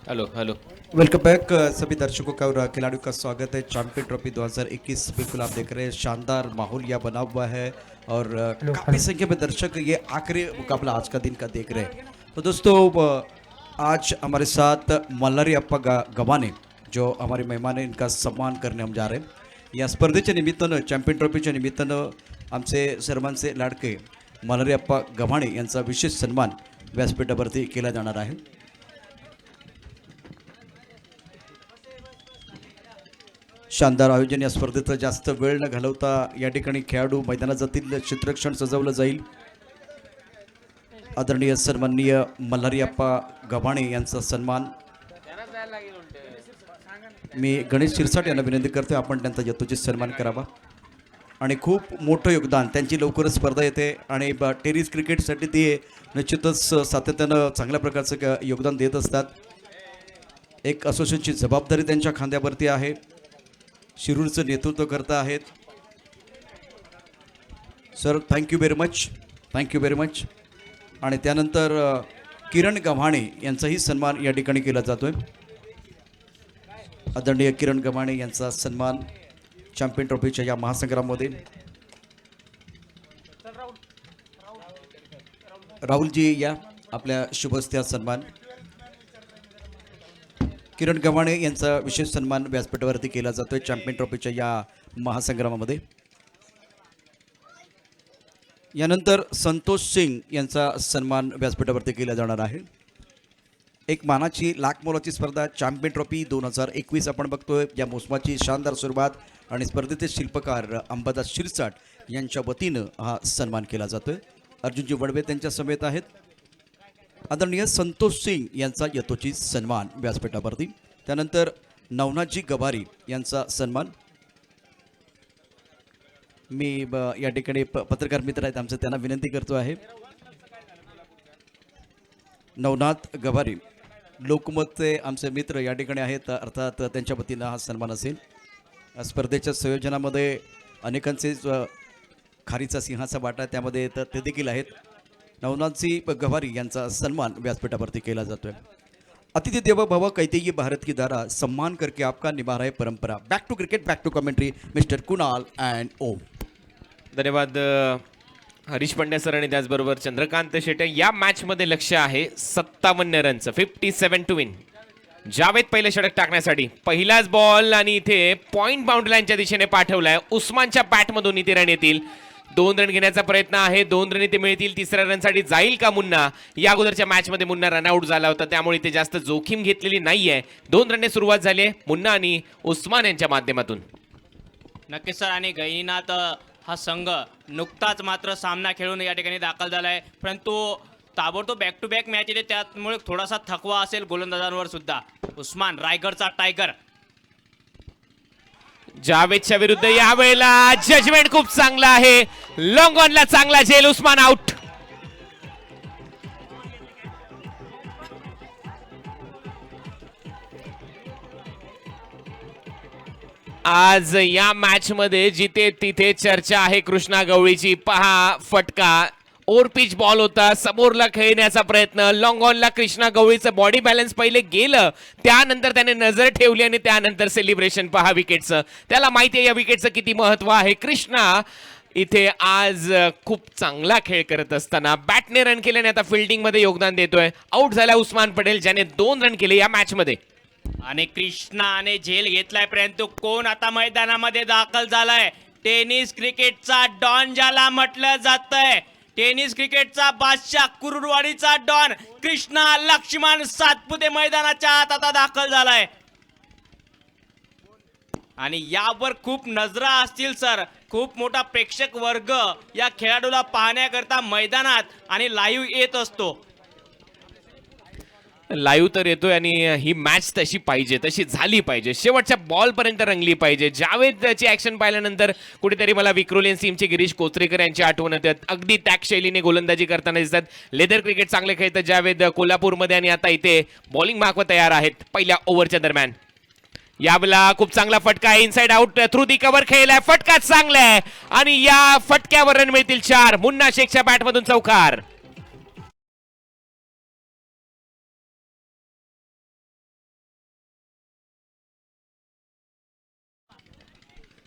हेलो हेलो वेलकम बैक सभी दर्शकों का और खिलाड़ियों का स्वागत है. चैंपियन ट्रॉफी 2021 बिल्कुल आप देख रहे हैं, शानदार माहौल यहाँ बना हुआ है और काफ़ी संख्या में दर्शक ये आखिरी मुकाबला आज का दिन का देख रहे हैं. तो दोस्तों आज हमारे साथ मल्हारी अप्पा गव्हाणे जो हमारे मेहमान हैं, इनका सम्मान करने हम जा रहे हैं. या स्पर्धेच्या निमित्तानं, चॅम्पियन ट्रॉफीच्या निमित्तानं आमचे सर्वांचे लाडके मल्हारी अप्पा गव्हाणे यांचा विशेष सन्मान व्यासपीठावरती केला जाणार आहे. शानदार आयोजन. या स्पर्धेत जास्त वेळ न घालवता या ठिकाणी खेळाडू मैदानात जातील, चित्रक्षण सजवलं जाईल. आदरणीय सन्माननीय मल्हारी अप्पा गव्हाणे यांचा सन्मान. मी गणेश शिरसाट यांना विनंती करतो आपण त्यांचा यथोचित सन्मान करावा. आणि खूप मोठं योगदान, त्यांची लवकरच स्पर्धा येते आणि टेनिस क्रिकेटसाठी ते निश्चितच सातत्यानं चांगल्या प्रकारचं योगदान देत असतात. एक असोसिएशनची जबाबदारी त्यांच्या खांद्यावरती आहे. शिरूरचं नेतृत्व करता आहेत. Sir thank you very much, thank you very much. आणि त्यानंतर किरण गव्हाणे यांचाही सन्मान या ठिकाणी केला जातो आहे. आदरणीय किरण गव्हाणे यांचा सन्मान चॅम्पियन ट्रॉफीच्या या महासंग्रामामध्ये. राहुलजी या आपल्या शुभस्त्या सन्मान. किरण गव्हाणे यांचा विशेष सन्मान व्यासपीठावरती केला जातोय चॅम्पियन ट्रॉफीच्या या महासंग्रामामध्ये. यानंतर संतोष सिंग यांचा सन्मान व्यासपीठावरती केला जाणार आहे. एक मानाची लाख मोलाची स्पर्धा चॅम्पियन ट्रॉफी 2021 आपण बघतोय. या मोसमाची शानदार सुरुवात आणि स्पर्धेचे शिल्पकार अंबादास शिरसाट यांच्या वतीनं हा सन्मान केला जातोय. अर्जुनजी वडवे त्यांच्या समेत आहेत. आदरणीय संतोष सिंग यांचा यथोचित सन्मान व्यासपीठावरती. त्यानंतर नवनाथजी गवारी यांचा सन्मान. मी या ठिकाणी पत्रकार मित्र आहेत आमचे, त्यांना विनंती करतो आहे. नवनाथ गवारी लोकमतचे आमचे मित्र या ठिकाणी आहेत, अर्थात त्यांच्या वतीनं हा सन्मान असेल. स्पर्धेच्या संयोजनामध्ये अनेकांचे खारीचा सिंहाचा वाटा त्यामध्ये ते देखील आहेत. नवनाथजी गवारी यांचा सन्मान व्यासपीठावरती केला जातोय. अतिथि देवो भव कैतेयी भारत की धारा, सम्मान करके आपका निभा रहे परंपरा. Back to cricket, back to commentary mister Kunal and Om. धन्यवाद हरीश पंड्या सर आणि त्याचबरोबर चंद्रकांत शेटे. या मॅचमध्ये लक्ष आहे 57 रनचं, 57 टू विन. जावेद पहिले षटक टाकण्यासाठी पहिलाच बॉल आणि इथे पॉइंट बाउंड्री लाईनच्या दिशेने पाठवलाय. उस्मानच्या बॅटमधून इथे रन येतील. 2 रन घेण्याचा प्रयत्न आहे, 2 रन इथे मिळतील. तिसऱ्या रनसाठी जाईल का मुन्ना? या अगोदरच्या मॅचमध्ये मुन्ना रनआउट झाला होता, त्यामुळे इथे जास्त जोखीम घेतलेली नाहीये. 2 रनने सुरुवात झाली आहे मुन्ना आणि उस्मान यांच्या माध्यमातून. नक्कीच सर. आणि गैनीनाथ हा संघ नुकताच मात्र सामना खेळून या ठिकाणी दाखल झाला आहे, परंतु ताबडतोब बॅक टू बॅक मॅच येते, त्यामुळे थोडासा थकवा असेल गोलंदाजांवर सुद्धा. उस्मान रायगडचा टायगर. जावेदच्या विरुद्ध यावेळेला जजमेंट खूप चांगला आहे. लॉंग ऑनला चांगला झेल. उस्मान आउट. आज या मॅच मध्ये जिथे तिथे चर्चा आहे कृष्णा गवळीची. पहा फटका ओव्हर पिच बॉल होता, समोरला खेळण्याचा प्रयत्न, लॉंग ऑनला कृष्णा गवळीचं बॉडी बॅलन्स पहिले गेलं, त्यानंतर त्याने नजर ठेवली आणि त्यानंतर सेलिब्रेशन पहा विकेटचं. त्याला माहिती आहे या विकेटचं किती महत्व आहे. कृष्णा इथे आज खूप चांगला खेळ करत असताना बॅटने रन केल्याने आता फिल्डिंग मध्ये योगदान देतोय. आउट झाला उस्मान पटेल ज्याने 2 रन केले या मॅच मध्ये. आणि कृष्णाने झेल घेतलाय, परंतु कोण आता मैदानामध्ये दाखल झालाय? टेनिस क्रिकेटचा डॉन ज्याला म्हटलं जातंय, टेनिस क्रिकेटचा बादशाह, कुरुडवाडीचा डॉन कृष्णा लक्ष्मण सातपुते मैदानाच्या आत आता दाखल झालाय. आणि यावर खूप नजरा असतील सर. खूप मोठा प्रेक्षक वर्ग या खेळाडूला पाहण्याकरता मैदानात आणि लाईव्ह येत असतो. लाईव्ह तर येतोय आणि ही मॅच तशी पाहिजे, तशी झाली पाहिजे, शेवटच्या बॉल पर्यंत रंगली पाहिजे. जावेदची ऍक्शन पाहिल्यानंतर कुठेतरी मला विक्रोलियन टीमचे गिरीश कोचरेकर यांची आठवण येते. अगदी त्याग शैलीने गोलंदाजी करताना दिसतात. लेदर क्रिकेट चांगले खेळतात जावेद कोल्हापूरमध्ये आणि आता इथे बॉलिंग मागवत तयार आहेत पहिल्या ओव्हरच्या दरम्यान. यावेळेला खूप चांगला फटका आहे, inside out through the cover खेळलाय, फटका चांगला आहे आणि या फटक्यावर रन मिळतील 4. मुन्ना शेखच्या बॅटमधून चौकार.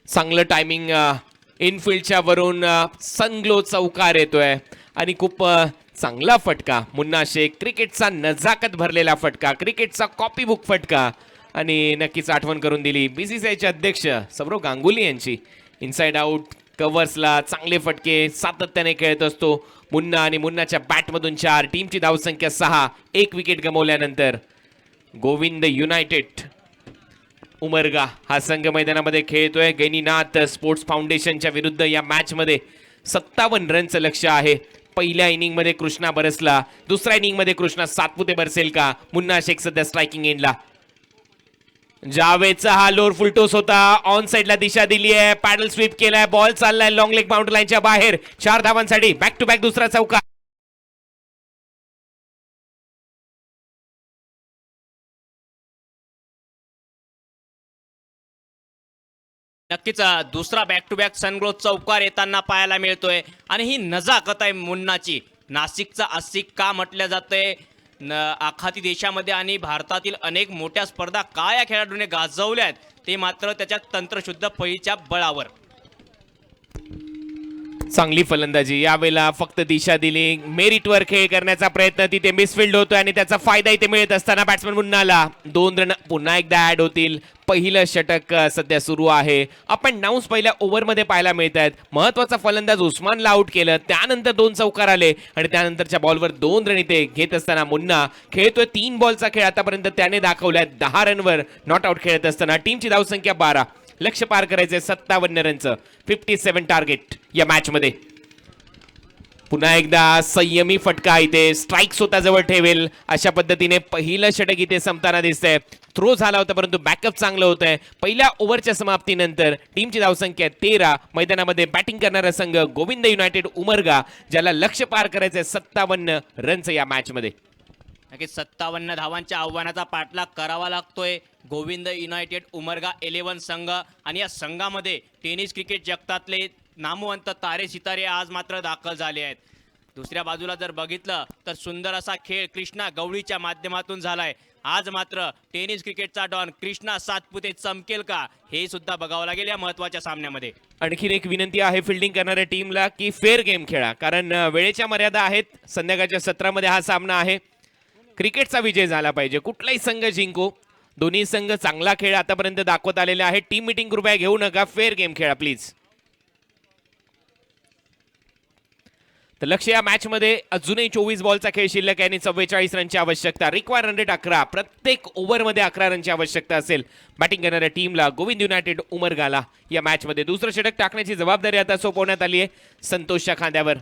चांगलं टायमिंग इनफिल्डच्या वरून सनग्लो चौकार येतोय आणि खूप चांगला फटका. मुन्ना शेख क्रिकेटचा नजाकत भरलेला फटका, क्रिकेटचा कॉपी बुक फटका आणि नक्कीच आठवण करून दिली बीसीसीआयचे अध्यक्ष सौरव गांगुली यांची. इनसाइड आउट कव्हर्सला चांगले फटके सातत्याने खेळत असतो मुन्ना आणि मुन्नाच्या बॅटमधून 4. टीमची धावसंख्या 6. 1 विकेट गमावल्यानंतर गोविंद युनायटेड उमरगा हा संघ मैदानामध्ये खेळतोय. गैनीनाथ स्पोर्ट्स फाउंडेशनच्या विरुद्ध या मॅच मध्ये 57 रनचं लक्ष्य आहे. पहिल्या इनिंग मध्ये कृष्णा बरसला, दुसऱ्या इनिंग मध्ये कृष्णा सातपुते बरसेल का? मुन्ना शेख सध्या स्ट्रायकिंग एंडला. जावेदचा हा लोअर फुलटोस होता, ऑन साइडला दिशा दिली आहे, पॅडल स्वीप केलाय, बॉल चाललाय लॉंग लेग बाउंड्री लाईनच्या बाहेर. 4 धावांसाठी बॅक टू बॅक दुसरा चौकार. नक्कीच दुसरा बॅक टू बॅक सनग्लो चौकार येताना पाहायला मिळतोय. आणि ही नजाकत आहे मुन्नाची. नाशिकचा आशिक का म्हटलं जातंय? आखाती देशामध्ये आणि भारतातील अनेक मोठ्या स्पर्धा का या खेळाडूने गाजवल्या आहेत, ते मात्र त्याच्या तंत्रशुद्ध फळीच्या बळावर. चांगली फलंदाजी, यावेळेला फक्त दिशा दिली, मेरिटवर खेळ करण्याचा प्रयत्न, तिथे मिसफिल्ड होतोय आणि त्याचा फायदा इथे मिळत असताना बॅट्समन मुन्नाला 2 रन पुन्हा एकदा ऍड होतील. पहिलं षटक सध्या सुरू आहे. आपण डाऊन्स पहिल्या ओव्हरमध्ये पाहायला मिळत आहेत. महत्वाचा फलंदाज उस्मानला आउट केलं, त्यानंतर 2 चौकार आले आणि त्यानंतरच्या बॉलवर 2 रन इथे घेत असताना मुन्ना खेळतोय 3 बॉलचा खेळ आतापर्यंत त्याने दाखवलाय. 10 रनवर नॉट आउट खेळत असताना टीमची धावसंख्या 12. लक्ष्य पार करायचंय 57 रनचं, 57 टार्गेट या मॅच मध्ये. पुन्हा एकदा संयमी फटका इथे स्ट्राईक स्वतःजवळ ठेवेल अशा पद्धतीने पहिलं षटक इथे संपताना दिसतंय. थ्रो झाला होता परंतु बॅकअप चांगलं होत आहे. पहिल्या ओव्हरच्या समाप्तीनंतर टीमची धावसंख्या 13. मैदानामध्ये बॅटिंग करणारा संघ गोविंद युनायटेड उमरगा, ज्याला लक्ष्य पार करायचंय 57 रनचं या मॅच मध्ये. नक्कीच 57 धावांच्या आव्हानाचा पाठलाग करावा लागतोय गोविंद युनायटेड उमरगा 11 संघ. आणि या संघामध्ये टेनिस क्रिकेट जगतातले नामवंत तारे सितारे आज मात्र दाखल झाले आहेत. दुसऱ्या बाजूला जर बघितलं तर सुंदर असा खेळ कृष्णा गवळीच्या माध्यमातून झालाय. आज मात्र टेनिस क्रिकेटचा डॉन कृष्णा सातपुते चमकेल का, हे सुद्धा बघावं लागेल या महत्वाच्या सामन्यामध्ये. आणखीन एक विनंती आहे फिल्डिंग करणाऱ्या टीमला की फेअर गेम खेळा, कारण वेळेच्या मर्यादा आहेत. संध्याकाळच्या सत्रामध्ये हा सामना आहे. क्रिकेटचा विजय झाला पाहिजे, कुठलाही संघ जिंको. दोन्ही संघ चांगला खेळ आतापर्यंत दाखवत आलेले आहे. टीम मीटिंग कृपया घेऊ नका, फेअर गेम खेळा प्लीज. तर लक्ष या मॅच मध्ये अजूनही 24 बॉलचा खेळ शिल्लक आहे आणि 44 रनची आवश्यकता. Require run rate 11. प्रत्येक ओव्हरमध्ये 11 रनची आवश्यकता असेल बॅटिंग करणाऱ्या टीमला गोविंद युनायटेड उमरगाला. या मॅच मध्ये दुसरं षटक टाकण्याची जबाबदारी आता सोपवण्यात आली आहे संतोषच्या खांद्यावर.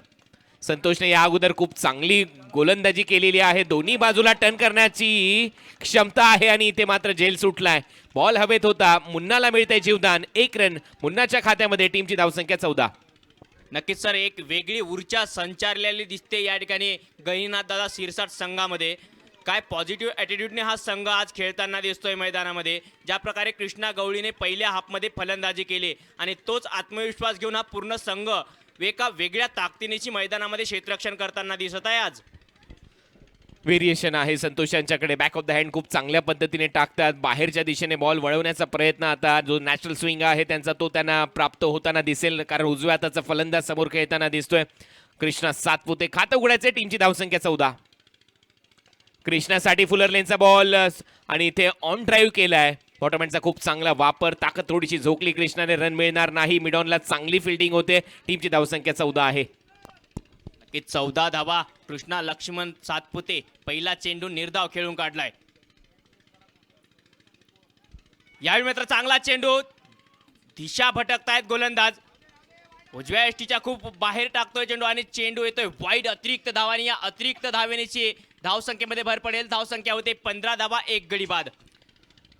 संतोषने या अगोदर खूप चांगली गोलंदाजी केलेली आहे. दोन्ही बाजूला टर्न करण्याची क्षमता आहे आणि इथे मात्र झेल सुटलाय. बॉल हवेत होता, मुन्नाला मिळतंय जीवदान. 1 रन मुन्नाच्या खात्यामध्ये. टीमची धावसंख्या 14. नक्कीच सर, एक वेगळी ऊर्जा संचारलेली दिसते या ठिकाणी गहिनीनाथ दादा सिरसाट संघामध्ये. काय पॉझिटिव्ह ॲटिट्यूडने हा संघ आज खेळताना दिसतोय मैदानामध्ये. ज्या प्रकारे कृष्णा गवळीने पहिल्या हाफमध्ये फलंदाजी केली आणि तोच आत्मविश्वास घेऊन हा पूर्ण संघ एका वेगळ्या ताकदीनेची मैदानामध्ये क्षेत्ररक्षण करताना दिसत आहे आज. व्हेरिएशन आहे संतोष यांच्याकडे. बॅक ऑफ द हँड खूप चांगल्या पद्धतीने टाकतात. बाहेरच्या दिशेने बॉल वळवण्याचा प्रयत्न आता जो नॅचरल स्विंग आहे त्यांचा तो त्यांना प्राप्त होताना दिसेल, कारण उजव्या हाताचा फलंदाज समोर खेळताना दिसतोय. कृष्णा सातपुते खातं उघडायचे. टीमची धावसंख्या 14. कृष्णासाठी फुलर लेनचा बॉल आणि इथे ऑन ड्राईव्ह केलाय. बॉटमहँडचा खूप चांगला वापर. ताकद थोडीशी झोकली कृष्णाने, रन मिळणार नाही. मिडॉनला चांगली फिल्डिंग होते. टीमची धावसंख्या 14 आहे. की 14 धावा कृष्णा लक्ष्मण सातपुते पहिला चेंडू निर्धाव खेळून काढलाय. यावेळी मात्र चांगला चेंडू, दिशा भटकतायत गोलंदाज. उजव्या एष्टीच्या खूप बाहेर टाकतोय चेंडू आणि चेंडू येतोय वाईड. अतिरिक्त धावांनी या अतिरिक्त धावेनेची धावसंख्येमध्ये भर पडेल. धावसंख्या होते 15 धावा 1 गडी बाद.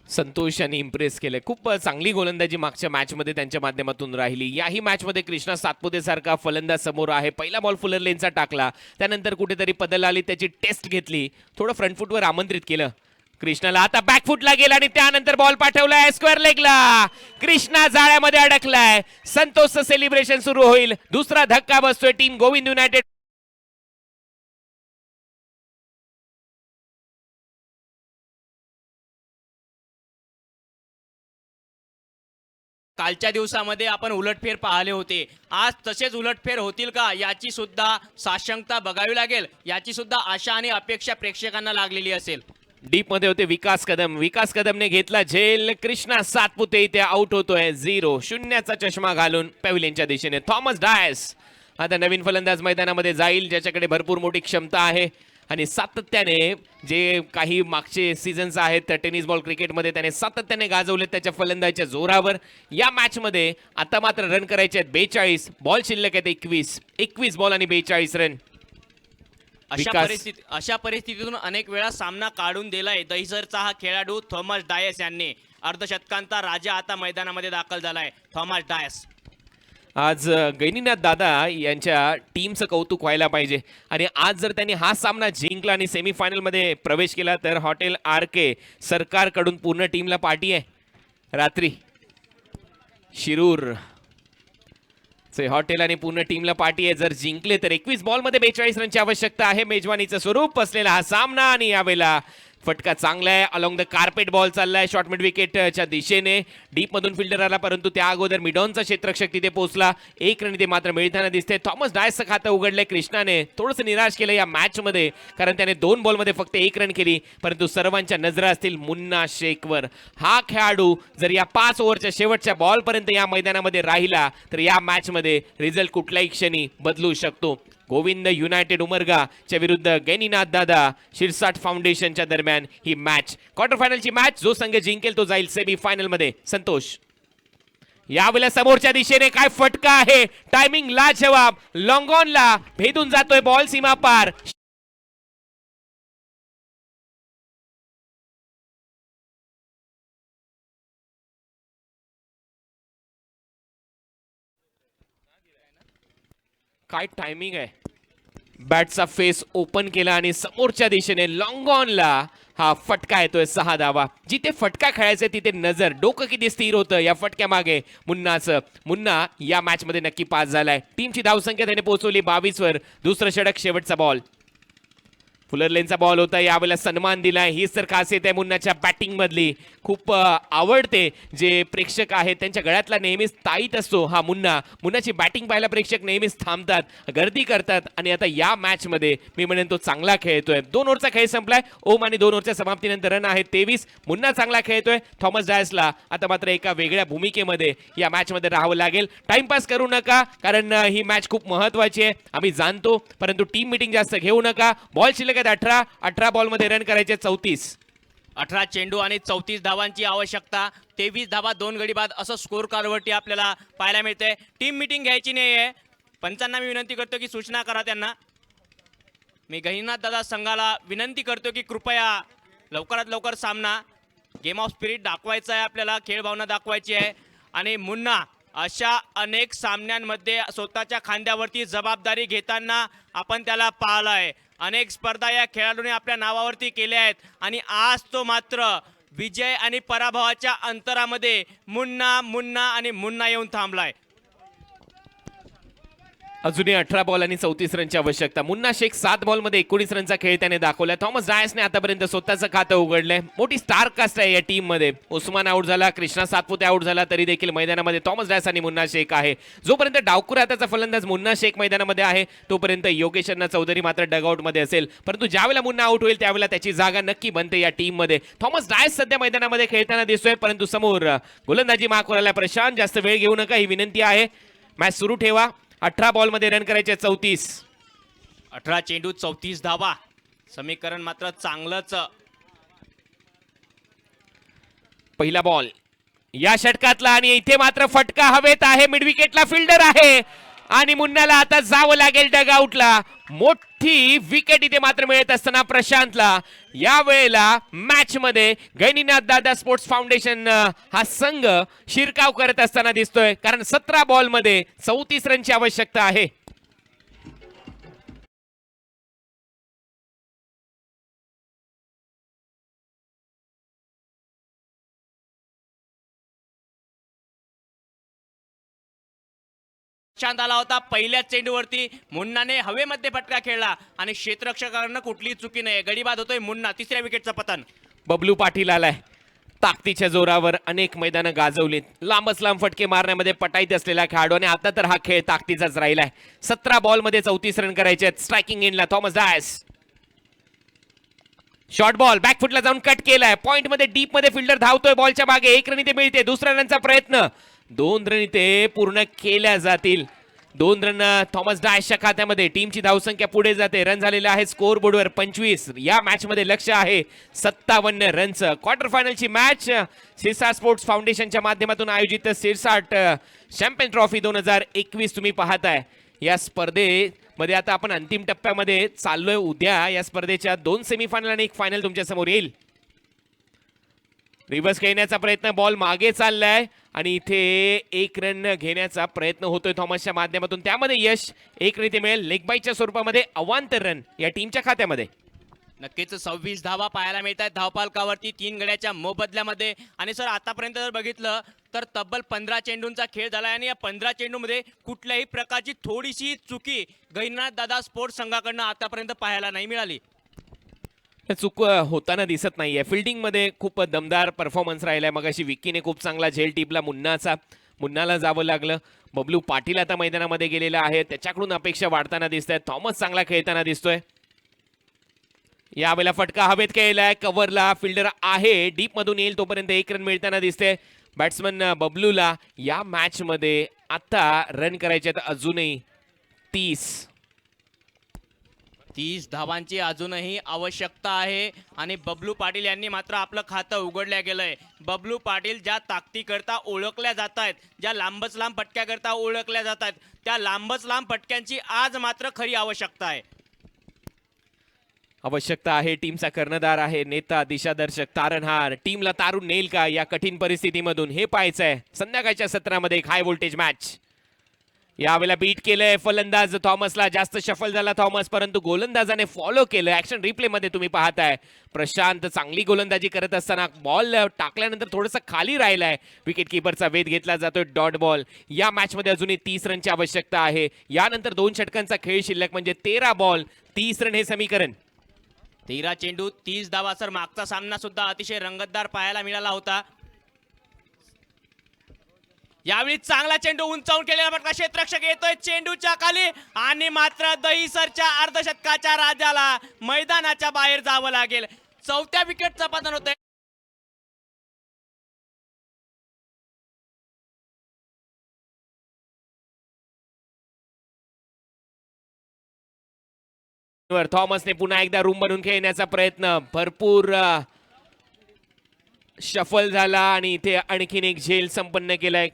संतोष यांनी इम्प्रेस केलंय. खूप चांगली गोलंदाजी मागच्या मॅचमध्ये त्यांच्या माध्यमातून राहिली. याही मॅचमध्ये कृष्णा सातपुते सारखा फलंदाज समोर आहे. पहिला बॉल फुलर लेनचा टाकला, त्यानंतर कुठेतरी पदल आली, त्याची टेस्ट घेतली, थोडं फ्रंट फुटवर आमंत्रित केलं. कृष्णाला आता बॅकफुटला गेला आणि त्यानंतर बॉल पाठवलाय स्क्वेअर लेगला. कृष्णा जाळ्यामध्ये अडकलाय. संतोषचं सेलिब्रेशन सुरू होईल. दुसरा धक्का बसतोय टीम गोविंद युनायटेड. कालच्या दिवसामध्ये आपण उलटफेर पाहिले होते. आज तसेच उलटफेर होतील का याची सुद्धा साशंकता बघावी लागेल. याची सुद्धा आशा आणि अपेक्षा प्रेक्षकांना लागलेली असेल. डीप मध्ये होते विकास कदम. विकास कदमने घेतला झेल. कृष्णा सातपुते इथे आउट होतोय. 0-0चा चष्मा घालून पॅव्हिलियनच्या दिशेने. थॉमस डायस आता नवीन फलंदाज मैदानामध्ये जाईल, ज्याच्याकडे भरपूर मोठी क्षमता आहे आणि सातत्याने जे काही मागचे सीझन्स आहेत टेनिस बॉल क्रिकेटमध्ये त्याने सातत्याने गाजवले त्याच्या फलंदाजीच्या जोरावर. या मॅचमध्ये आता मात्र रन करायचे आहेत 42. बॉल शिल्लक आहेत 21 बॉल आणि 42 रन. अशा परिस्थितीतून अनेक वेळा सामना काढून दिलाय दहिसरचा हा खेळाडू थॉमस डायस यांनी. अर्धशतकांचा राजा आता मैदानामध्ये दाखल झालाय थॉमस डायस. आज गैनीनाथ दादा यांच्या टीमचं कौतुक व्हायला पाहिजे आणि आज जर त्यांनी हा सामना जिंकला आणि सेमीफायनलमध्ये प्रवेश केला तर हॉटेल RK सरकारकडून पूर्ण टीमला पार्टी आहे रात्री. शिरूर हॉटेल आणि पूर्ण टीमला पार्टी आहे जर जिंकले तर. 21 बॉलमध्ये 42 रनची आवश्यकता आहे. मेजवानीचं स्वरूप असलेला हा सामना आणि यावेळेला फटका चांगला आहे. अलॉंग द कार्पेट बॉल चाललाय शॉर्ट मिड विकेटच्या दिशेने. डीप मधून फिल्डर आला परंतु त्या अगोदर मिडॉनचा क्षेत्ररक्षक तिथे पोहोचला. 1 रन ते मात्र मिळताना दिसते. थॉमस डायसचं खातं उघडलंय कृष्णाने. थोडंसं निराश केलं या मॅच मध्ये कारण त्याने 2 बॉलमध्ये फक्त 1 रन केली. परंतु सर्वांच्या नजरा असतील मुन्ना शेखवर. हा खेळाडू जर या 5 ओव्हरच्या शेवटच्या बॉल पर्यंत या मैदानामध्ये राहिला तर या मॅच मध्ये रिझल्ट कुठल्याही क्षणी बदलू शकतो. गोविंद युनायटेड उमरगा च्या विरुद्ध गैनीनाथ दादा शिरसाट फाउंडेशनच्या दरम्यान ही मॅच, क्वार्टर फायनलची मॅच. जो संघ जिंकेल तो जाईल सेमी फायनल मध्ये. संतोष यावेळेला समोरच्या दिशेने काय फटका आहे. टायमिंग लाजवाब. लॉंग ऑनला भेदून जातोय बॉल सीमा पार. काय टायमिंग आहे. बॅटचा फेस ओपन केला आणि समोरच्या दिशेने लॉंग ऑनला हा फटका येतोय. 6 धावा. जिथे फटका खेळायचा तिथे नजर, डोकं किती स्थिर होतं या फटक्या मागे मुन्नाचं. मुन्ना या मॅच मध्ये नक्की पास झालाय. टीमची धावसंख्या त्याने पोहोचवली 22 वर. दुसरं षटक शेवटचा बॉल. फुलर लेनचा बॉल होता. यावेळेला सन्मान दिलाय. हीच तर खासियत आहे मुन्नाच्या बॅटिंग मधली. खूप आवडते जे प्रेक्षक आहेत त्यांच्या गळ्यातला नेहमीच ताईत असतो हा मुन्ना. मुन्नाची बॅटिंग पाहायला प्रेक्षक नेहमीच थांबतात, गर्दी करतात आणि आता या मॅच मध्ये मी म्हणेन तो चांगला खेळतोय. 2 ओव्हरचा खेळ संपलाय. ओम आणि 2 ओव्हरच्या समाप्तीनंतर रन आहे 23. मुन्ना चांगला खेळतोय. थॉमस डायसला आता मात्र एका वेगळ्या भूमिकेमध्ये या मॅच मध्ये राहावं लागेल. टाइमपास करू नका कारण ही मॅच खूप महत्वाची आहे आम्ही जाणतो, परंतु टीम मीटिंग जास्त घेऊ नका. बॉल शिल्लक 18 बॉलमध्ये रन करायचे 34. 18 चेंडू आणि 34 धावांची आवश्यकता. 23 धावा 2 गडी बाद असं स्कोर कार्डवरती आपल्याला पाहायला मिळतंय. टीम मीटिंग घ्यायची नाही आहे. पंचांना मी विनंती करतो की सूचना करा त्यांना. मी गहिनाथ दादा संघाला विनंती करतो की कृपया लवकरात लवकर सामना, गेम ऑफ स्पिरिट दाखवायचा आहे आपल्याला, खेळ भावना दाखवायची आहे. आणि मुन्ना अशा अनेक सामन्यांमध्ये स्वतःच्या खांद्यावरती जबाबदारी घेताना आपण त्याला पाहिलंय. अनेक स्पर्धा या खेळाडूने आपल्या नावावरती केल्या आहेत आणि आज तो मात्र विजय आणि पराभवाच्या अंतरामध्ये मुन्ना येऊन थांबलाय. अजूनही 18 बॉल आणि 34 रनची आवश्यकता. मुन्ना शेख 7 बॉलमध्ये 19 रनचा खेळ त्याने दाखवला. थॉमस डायसने आतापर्यंत स्वतःचं खातं उघडलंय. मोठी स्टार कास्ट आहे या टीम मध्ये. उस्मान आउट झाला, कृष्णा सातपुते आउट झाला, तरी देखील मैदानामध्ये थॉमस डायस आणि मुन्ना शेख आहे. जोपर्यंत डावखुर हाताचा फलंदाज मुन्ना शेख मैदानामध्ये आहे तोपर्यंत योगेश अण्णा चौधरी मात्र डगआउट मध्ये असेल. परंतु ज्यावेळेला मुन्ना आउट होईल त्यावेळेला त्याची जागा नक्की बनते या टीम मध्ये. थॉमस डायस सध्या मैदानामध्ये खेळताना दिसतोय, परंतु समोर गोलंदाजी मार्कवरला प्रशांत. जास्त वेळ घेऊ नका ही विनंती आहे. मॅच सुरू ठेवा. 18 बॉल मध्ये रन करायचे 34. 18 चेंडू 34 धावा. समीकरण मात्र चांगलंच. पहिला बॉल या षटकातला आणि इथे मात्र फटका हवेत आहे. मिड विकेटला फिल्डर आहे आणि मुन्नाला आता जावं लागेल डगआउटला. मोठी विकेट इथे मात्र मिळत असताना प्रशांतला. या वेळेला मॅच मध्ये गैनीनाथ दादा स्पोर्ट्स फाउंडेशन हा संघ शिरकाव करत असताना दिसतोय, कारण 17 बॉल मध्ये 34 रनची आवश्यकता आहे. प्रशांत आला होता पहिल्याच चेंडूवरती. मुन्नाने हवेमध्ये फटका खेळला आणि क्षेत्ररक्षकांना कुठलीही चुकी नाही. गडी बाद होतोय मुन्ना. तिसऱ्या विकेटचं पतन. बबलू पाटील आलाय. ताकदीच्या जोरावर अनेक मैदानं गाजवलीत. लांबच लांब फटके मारण्यामध्ये पटाईत असलेला खेळाडू आणि आता तर हा खेळ ताकदीचाच राहिलाय. 17 बॉल मध्ये 34 रन करायचे आहेत. स्ट्रायकिंग एंडला थॉमस डायस. शॉर्ट बॉल बॅकफुटला जाऊन कट केलाय. पॉइंट मध्ये डीप मध्ये फिल्डर धावतोय बॉलच्या मागे. 1 रन इथे मिळते. दुसऱ्या रनचा प्रयत्न. 2 रन इथे पूर्ण केल्या जातील. 2 रन थॉमस डायसच्या खात्यामध्ये. टीमची धावसंख्या पुढे जाते. रन झालेले आहे स्कोर बोर्डवर 25. या मॅच मध्ये लक्ष आहे 57 रनचं. क्वार्टर फायनलची मॅच सिरसाट स्पोर्ट्स फाउंडेशनच्या माध्यमातून आयोजित सिरसाट चॅम्पियन ट्रॉफी 2021 तुम्ही पाहताय. या स्पर्धेमध्ये आता आपण अंतिम टप्प्यामध्ये चाललोय. उद्या या स्पर्धेच्या 2 सेमीफायनल आणि 1 फायनल तुमच्या समोर येईल. रिव्हर्स खेळण्याचा प्रयत्न. बॉल मागे चाललाय आणि इथे 1 रन घेण्याचा प्रयत्न होतोय थॉमसच्या माध्यमातून. त्यामध्ये यश. 1 रन इथे मिळेल. लेग बाईच्या स्वरूपामध्ये अवांतर रन या टीमच्या खात्यामध्ये. नक्कीच 26 धावा पाहायला मिळत आहेत धावपालकावरती 3 गड्याच्या मोबदल्यामध्ये. आणि सर आतापर्यंत जर बघितलं तर तब्बल 15 चेंडूंचा खेळ झाला आणि या 15 चेंडूमध्ये कुठल्याही प्रकारची थोडीशी चुकी गैनीनाथ दादा स्पोर्ट्स संघाकडनं आतापर्यंत पाहायला नाही मिळाली. चूक होताना दिसत नाहीये. फिल्डिंग मध्ये खूप दमदार परफॉर्मन्स राहिलाय. मग अशी विक्कीने खूप चांगला झेल टिपला. मुन्नाला जावं लागलं. बबलू पाटील आता मैदानामध्ये गेलेला आहे. त्याच्याकडून अपेक्षा वाढताना दिसत आहेत. थॉमस चांगला खेळताना दिसतोय. यावेळेला फटका हवेत केलाय. कव्हरला फिल्डर आहे. डीप मधून येईल तोपर्यंत 1 रन मिळताना दिसते बॅट्समन बबलूला. या मॅच मध्ये आता रन करायचे आहेत अजूनही 30 धावांची अजूनही आवश्यकता आहे आणि बबलू पाटील यांनी मात्र आपलं खातं उघडल्या गेलंय. बबलू पाटील ज्या ताकदीकरता ओळखल्या जात आहेत, ज्या लांबच लांब फटक्याकरता ओळखल्या जात आहेत, त्या लांबच लांब फटक्यांची आज मात्र खरी आवश्यकता आहे. आवश्यकता आहे. टीमचा कर्णधार आहे, नेता, दिशादर्शक, तारणहार. टीमला तारून नेईल का या कठीण परिस्थितीमधून हे पाहायचंय. संध्याकाळच्या सत्रामध्ये एक हाय व्होल्टेज मॅच. यावेळेला बीट केलंय फलंदाज थॉमसला. जास्त शफल झाला थॉमस, परंतु गोलंदाजाने फॉलो केलं. ऍक्शन रिप्ले मध्ये तुम्ही पाहताय प्रशांत चांगली गोलंदाजी करत असताना बॉल टाकल्यानंतर थोडंसं खाली राहिलाय. विकेट किपरचा वेध घेतला जातोय. Dot ball. या मॅच मध्ये अजूनही 30 रनची आवश्यकता आहे. यानंतर 2 षटकांचा खेळ शिल्लक म्हणजे 13 बॉल 30 रन हे समीकरण. 13 चेंडू 30 धावा. सर मागचा सामना सुद्धा अतिशय रंगतदार पाहायला मिळाला होता. यावेळी चांगला चेंडू उंचावून केलेला फटका. क्षेत्ररक्षक येतोय चेंडूच्या खाली आणि मात्र दहीसरच्या अर्धशतकाच्या राजाला मैदानाच्या बाहेर जावं लागेल. 4थ्या विकेटचं पतन होतंय. थॉमसने पुन्हा एकदा रूम बनवून खेळण्याचा प्रयत्न. भरपूर शफल झाला आणि इथे आणखीन एक झेल संपन्न केलाय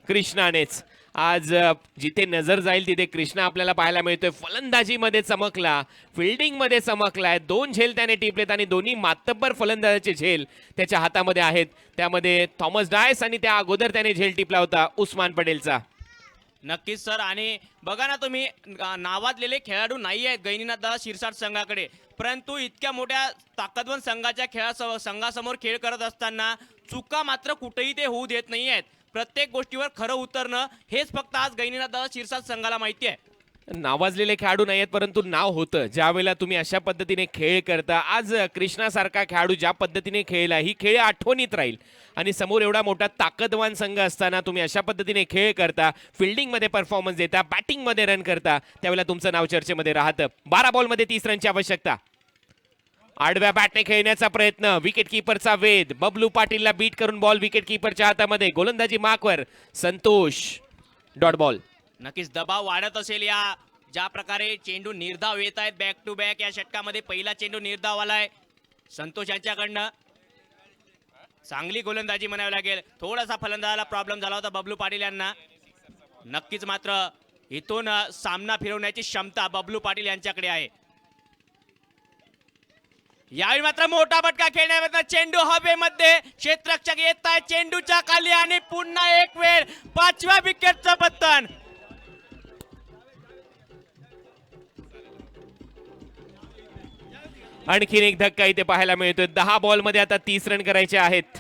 कृष्णानेच. आज जिथे नजर जाईल तिथे कृष्णा आपल्याला पाहायला मिळतोय. फलंदाजीमध्ये चमकला, फिल्डिंगमध्ये चमकलाय. 2 झेल त्याने टिपलेत आणि दोन्ही मातब्बर फलंदाजाचे झेल त्याच्या हातामध्ये आहेत. त्यामध्ये थॉमस डायस आणि त्या अगोदर त्याने झेल टिपला होता उस्मान पटेलचा. नक्कीच सर. आणि बघा ना तुम्ही, नावाजलेले खेळाडू नाही आहेत गैनीनाथ दादा शिरसाट संघाकडे, परंतु इतक्या मोठ्या ताकदवान संघाच्या संघासमोर खेळ करत असताना चुका मात्र कुठेही ते होऊ देत नाही आहेत. प्रत्येक गोष्टीवर खरं उतरणं हेच फक्त आज गैनीनाथ दादा शिरसाट संघाला माहिती आहे. नावाजलेले खेळाडू नाही आहेत, परंतु नाव होतं ज्या वेळेला तुम्ही अशा पद्धतीने खेळ करता. आज कृष्णासारखा खेळाडू ज्या पद्धतीने खेळला, ही खेळ आठवणीत राहील. आणि समोर एवढा मोठा ताकदवान संघ असताना तुम्ही अशा पद्धतीने खेळ करता, फिल्डिंगमध्ये परफॉर्मन्स देता, बॅटिंगमध्ये रन करता, त्यावेळेला तुमचं नाव चर्चेमध्ये राहतं. 12 बॉलमध्ये 30 रनची आवश्यकता. आडव्या बॅटने खेळण्याचा प्रयत्न, विकेट किपरचा वेध, बबलू पाटीलला बीट करून बॉल विकेट किपरच्या हातामध्ये, गोलंदाजी मार्कवर संतोष. Dot ball. नक्कीच दबाव वाढत असेल. या ज्या प्रकारे चेंडू निर्धाव येत आहेत बॅक टू बॅक, या षटकामध्ये पहिला चेंडू निर्धाव आलाय संतोष यांच्याकडनं. चांगली गोलंदाजी म्हणावी लागेल. थोडासा फलंदाजाला प्रॉब्लेम झाला होता बबलू पाटील यांना. नक्कीच मात्र इथून सामना फिरवण्याची क्षमता बबलू पाटील यांच्याकडे आहे. यावेळी मात्र मोठा फटका खेळण्यामध्ये, चेंडू हवेमध्ये, क्षेत्ररक्षक येत आहे चेंडूच्या खाली आणि पुन्हा एक वेळ 5व्या विकेटचं पतन. आणखीन एक धक्का इथे पाहायला मिळतोय. 10 बॉलमध्ये आता 30 रन करायचे आहेत.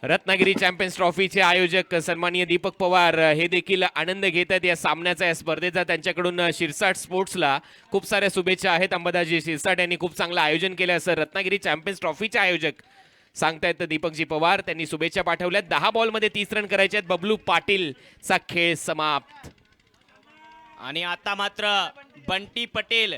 रत्नागिरी चॅम्पियन्स ट्रॉफीचे आयोजक सन्माननीय दीपक पवार हे देखील आनंद घेत आहेत या सामन्याचा, या स्पर्धेचा. त्यांच्याकडून शिरसाट स्पोर्ट्सला खूप साऱ्या शुभेच्छा आहेत. अंबादासजी शिरसाट यांनी खूप चांगलं आयोजन केलं असं रत्नागिरी चॅम्पियन्स ट्रॉफीचे आयोजक सांगतायत दीपकजी पवार. त्यांनी शुभेच्छा पाठवल्यात. 10 बॉलमध्ये 30 रन करायचे आहेत. बबलू पाटीलचा खेळ समाप्त. आणि आता मात्र बंटी पटेल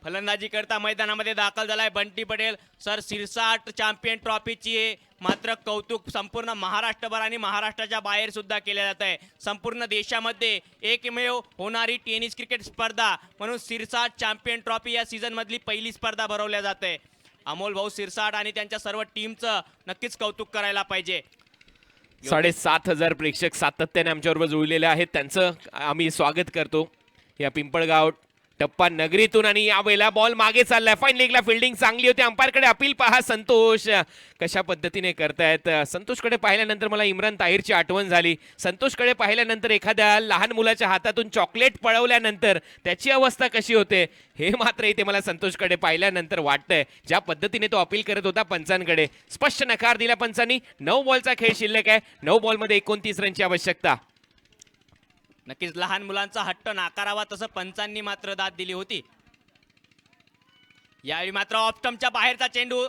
फलंदाजी करता मैदानामध्ये दाखल झालाय. बंटी पटेल सर, सिरसाट चॅम्पियन ट्रॉफीची मात्र कौतुक संपूर्ण महाराष्ट्रभर आणि महाराष्ट्राच्या बाहेर सुद्धा केले जात आहे. संपूर्ण देशामध्ये एकमेव होणारी टेनिस क्रिकेट स्पर्धा म्हणून सिरसाट चॅम्पियन ट्रॉफी या सीझन मधली पहिली स्पर्धा भरवल्या जाते. अमोल भाऊ सिरसाट आणि त्यांच्या सर्व टीमचं नक्कीच कौतुक करायला पाहिजे. 7,500 प्रेक्षक सातत्याने आमच्याबरोबर जुळलेले आहेत. त्यांचं आम्ही स्वागत करतो या पिंपळगाव टप्पा नगरीतून. आणि यावेळेला बॉल मागे चाललाय. फाईन लेगला फिल्डिंग चांगली होती. अंपायरकडे अपील पहा. संतोष कशा पद्धतीने करतायत. संतोषकडे पाहिल्यानंतर मला इम्रान ताहिरची आठवण झाली. संतोषकडे पाहिल्यानंतर एखाद्या लहान मुलाच्या हातातून चॉकलेट पळवल्यानंतर त्याची अवस्था कशी होते, हे मात्र इथे मला संतोषकडे पाहिल्यानंतर वाटतंय. ज्या पद्धतीने तो अपील करत होता पंचांकडे, स्पष्ट नकार दिला पंचांनी. 9 बॉलचा खेळ शिल्लक आहे. 9 बॉलमध्ये 29 रनची आवश्यकता. नक्कीच लहान मुलांचा हट्ट नाकारावा तसं पंचांनी मात्र दाद दिली होती. यावेळी मात्र ऑफ स्टंपच्या बाहेरचा चेंडू,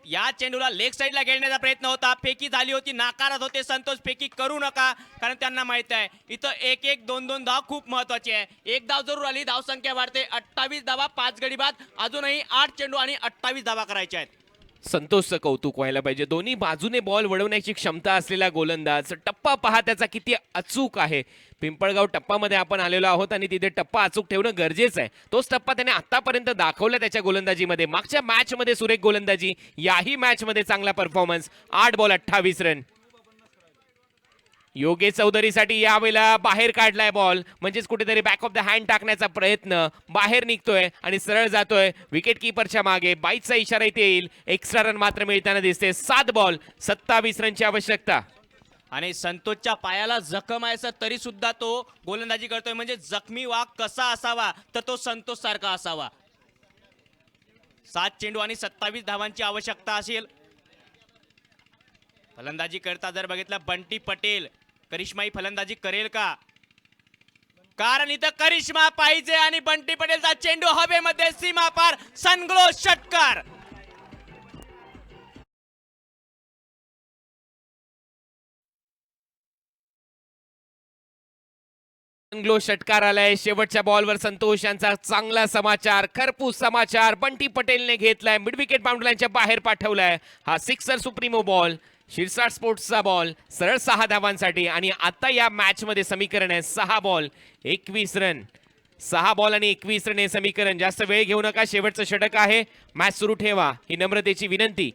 या चेंडूला लेग साईडला खेळण्याचा प्रयत्न होता. फेकी झाली होती, नाकारत होते संतोष. फेकी करू नका, कारण त्यांना माहित आहे इथं 1-1, 2-2 धाव खूप महत्वाची आहे. एक धाव जरूर आली, धावसंख्या वाढते. 28 धावा, 5 गडी बाद. अजूनही 8 चेंडू आणि 28 धावा करायच्या आहेत. संतोषचं कौतुक व्हायला पाहिजे. दोन्ही बाजूने बॉल वळवण्याची क्षमता असलेला गोलंदाज. टप्पा पहा त्याचा किती अचूक आहे. पिंपळगाव टप्पामध्ये आपण आलेलो आहोत आणि तिथे टप्पा अचूक ठेवणं गरजेचं आहे. तोच टप्पा त्याने आतापर्यंत दाखवला त्याच्या गोलंदाजीमध्ये. मागच्या मॅचमध्ये सुरेख गोलंदाजी, याही मॅचमध्ये चांगला परफॉर्मन्स. 8 ball 28 run. योगेश चौधरीसाठी यावेळेला बाहेर काढलाय बॉल, म्हणजेच कुठेतरी बॅक ऑफ द हँड टाकण्याचा प्रयत्न. बाहेर निघतोय आणि सरळ जातोय विकेट किपरच्या मागे. बाईटचा इशारा इथे येईल. एक्स्ट्रा रन मात्र मिळताना दिसते. 7 बॉल 27 रनची आवश्यकता. आणि संतोषच्या पायाला जखम आहे सर, तरी सुद्धा तो गोलंदाजी करतोय. म्हणजे जखमी वाघ कसा असावा तर तो संतोष सारखा असावा. 7 चेंडू आणि 27 धावांची आवश्यकता असेल. फलंदाजी करता जर बघितलं बंटी पटेल, करिश्माई फलंदाजी करेल का? कारण इथं करिश्मा पाहिजे आणि बंटी पटेलचा चेंडू हवेमध्ये सीमा पार. सनग्लो षटकार. ग्लो षटकार आलाय. शेवटच्या बॉलवर संतोष यांचा चांगला समाचार, खरपूस समाचार. बंटी पटेलने घेतलाय, मिड विकेट बाउंड्रीच्या बाहेर पाठवलाय. हा सिक्सर सुप्रीमो बॉल, शिरसाट स्पोर्ट्सचा बॉल, सरळ 6 धावांसाठी. आणि आता या मॅच मध्ये समीकरण आहे 6 बॉल 21 रन. 6 बॉल आणि 21 रन हे समीकरण. जास्त वेळ घेऊ नका, शेवटचं षटक आहे. मॅच सुरू ठेवा ही नम्रतेची विनंती.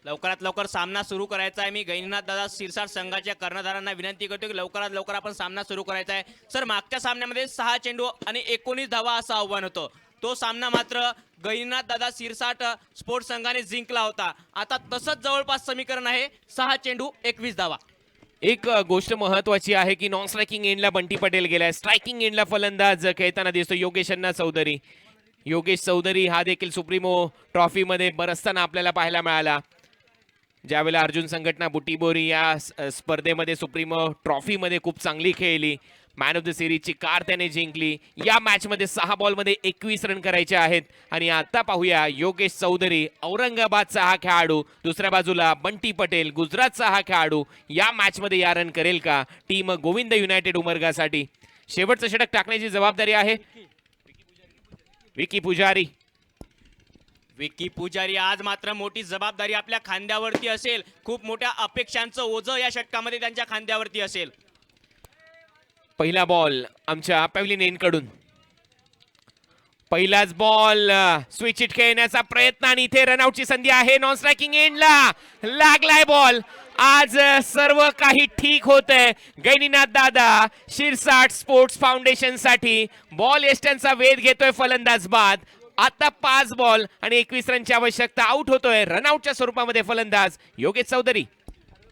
लवकरात लवकर सामना सुरू करायचा आहे. मी गैनीनाथ दादा सिरसाट संघाच्या कर्णधारांना विनंती करतो की लवकरात लवकर आपण सामना सुरू करायचा आहे. सर, मागच्या सामन्यामध्ये 6 चेंडू आणि 19 धावा असं आव्हान होतं. तो सामना मात्र गैनीनाथ दादा सिरसाट स्पोर्ट्स संघाने जिंकला होता. आता तसंच जवळपास समीकरण आहे 6 चेंडू 21 धावा. एक गोष्ट महत्वाची आहे की नॉन स्ट्रायकिंग एंडला बंटी पटेल गेलाय. स्ट्रायकिंग एंडला फलंदाज खेळताना दिसतो योगेश अण्णा चौधरी. योगेश चौधरी हा देखील सुप्रीमो ट्रॉफीमध्ये बरसताना आपल्याला पाहायला मिळाला. ज्यावेळेला अर्जुन संघटना बुटीबोरी या स्पर्धेमध्ये सुप्रीमो ट्रॉफीमध्ये खूप चांगली खेळली, मॅन ऑफ द सिरीजची कार त्याने जिंकली. या मॅचमध्ये 6 बॉलमध्ये 21 रन करायचे आहेत. आणि आता पाहूया योगेश चौधरी औरंगाबादचा हा खेळाडू, दुसऱ्या बाजूला बंटी पटेल गुजरातचा हा खेळाडू या मॅचमध्ये या रन करेल का टीम गोविंद युनायटेड उमरगासाठी. शेवटचं षटक टाकण्याची जबाबदारी आहे विकी पुजारी. विक्की पुजारी आज मात्र मोठी जबाबदारी आपल्या खांद्यावरती असेल. खूप मोठ्या अपेक्षांचं ओझं या षटकामध्ये त्यांच्या खांद्यावरती असेल. पहिला बॉल आमच्या पॅव्हलियन कडून. पहिलाच बॉल स्विच हिट खेळण्याचा प्रयत्न आणि इथे रनआउटची संधी आहे. नॉन स्ट्रायकिंग एंडला लागलाय बॉल. आज सर्व काही ठीक होतंय गैनीनाथ दादा शिरसाट स्पोर्ट्स फाउंडेशन साठी. बॉल यष्ट्यांचा वेध घेतोय फलंदाज बाद. आता 5 बॉल आणि 21 रनची आवश्यकता. आउट होतोय रनआउटच्या स्वरूपामध्ये फलंदाज योगेश चौधरी.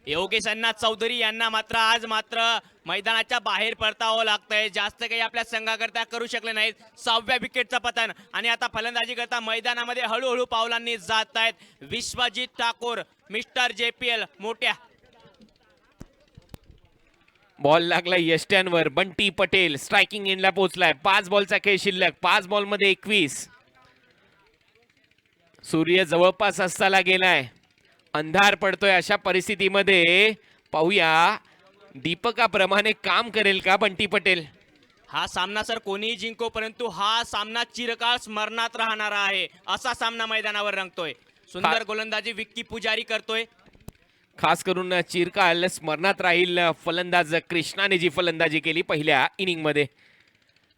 योगेश अण्णा चौधरी यांना मात्र आज मैदानाच्या बाहेर परतावं लागतंय. जास्त काही आपल्या संघाकरता करू शकले नाहीत. 6व्या विकेटचं पतन आणि आता फलंदाजी करता मैदानामध्ये हळूहळू पावलांनी जात आहेत विश्वजित ठाकूर मिस्टर JPL मोठ्या. बॉल लागला यष्ट्यांवर. बंटी पटेल स्ट्रायकिंग एंडला पोहोचलाय. 5 बॉलचा खेळ शिल्लक. 5 बॉलमध्ये 21. सूर्य जवळपास अस्ताला गेलाय. अंधार पडतोय. अशा परिस्थितीमध्ये पाहूया दीपकाप्रमाणे काम करेल का बंटी पटेल. हा सामना सर कोणीही जिंको, परंतु हा सामना चिरकाळ स्मरणात राहणारा आहे. असा सामना मैदानावर रंगतोय. सुंदर गोलंदाजी विक्की पुजारी करतोय. खास करून चिरकाल स्मरणात राहील फलंदाज कृष्णाने जी फलंदाजी केली पहिल्या इनिंग मध्ये.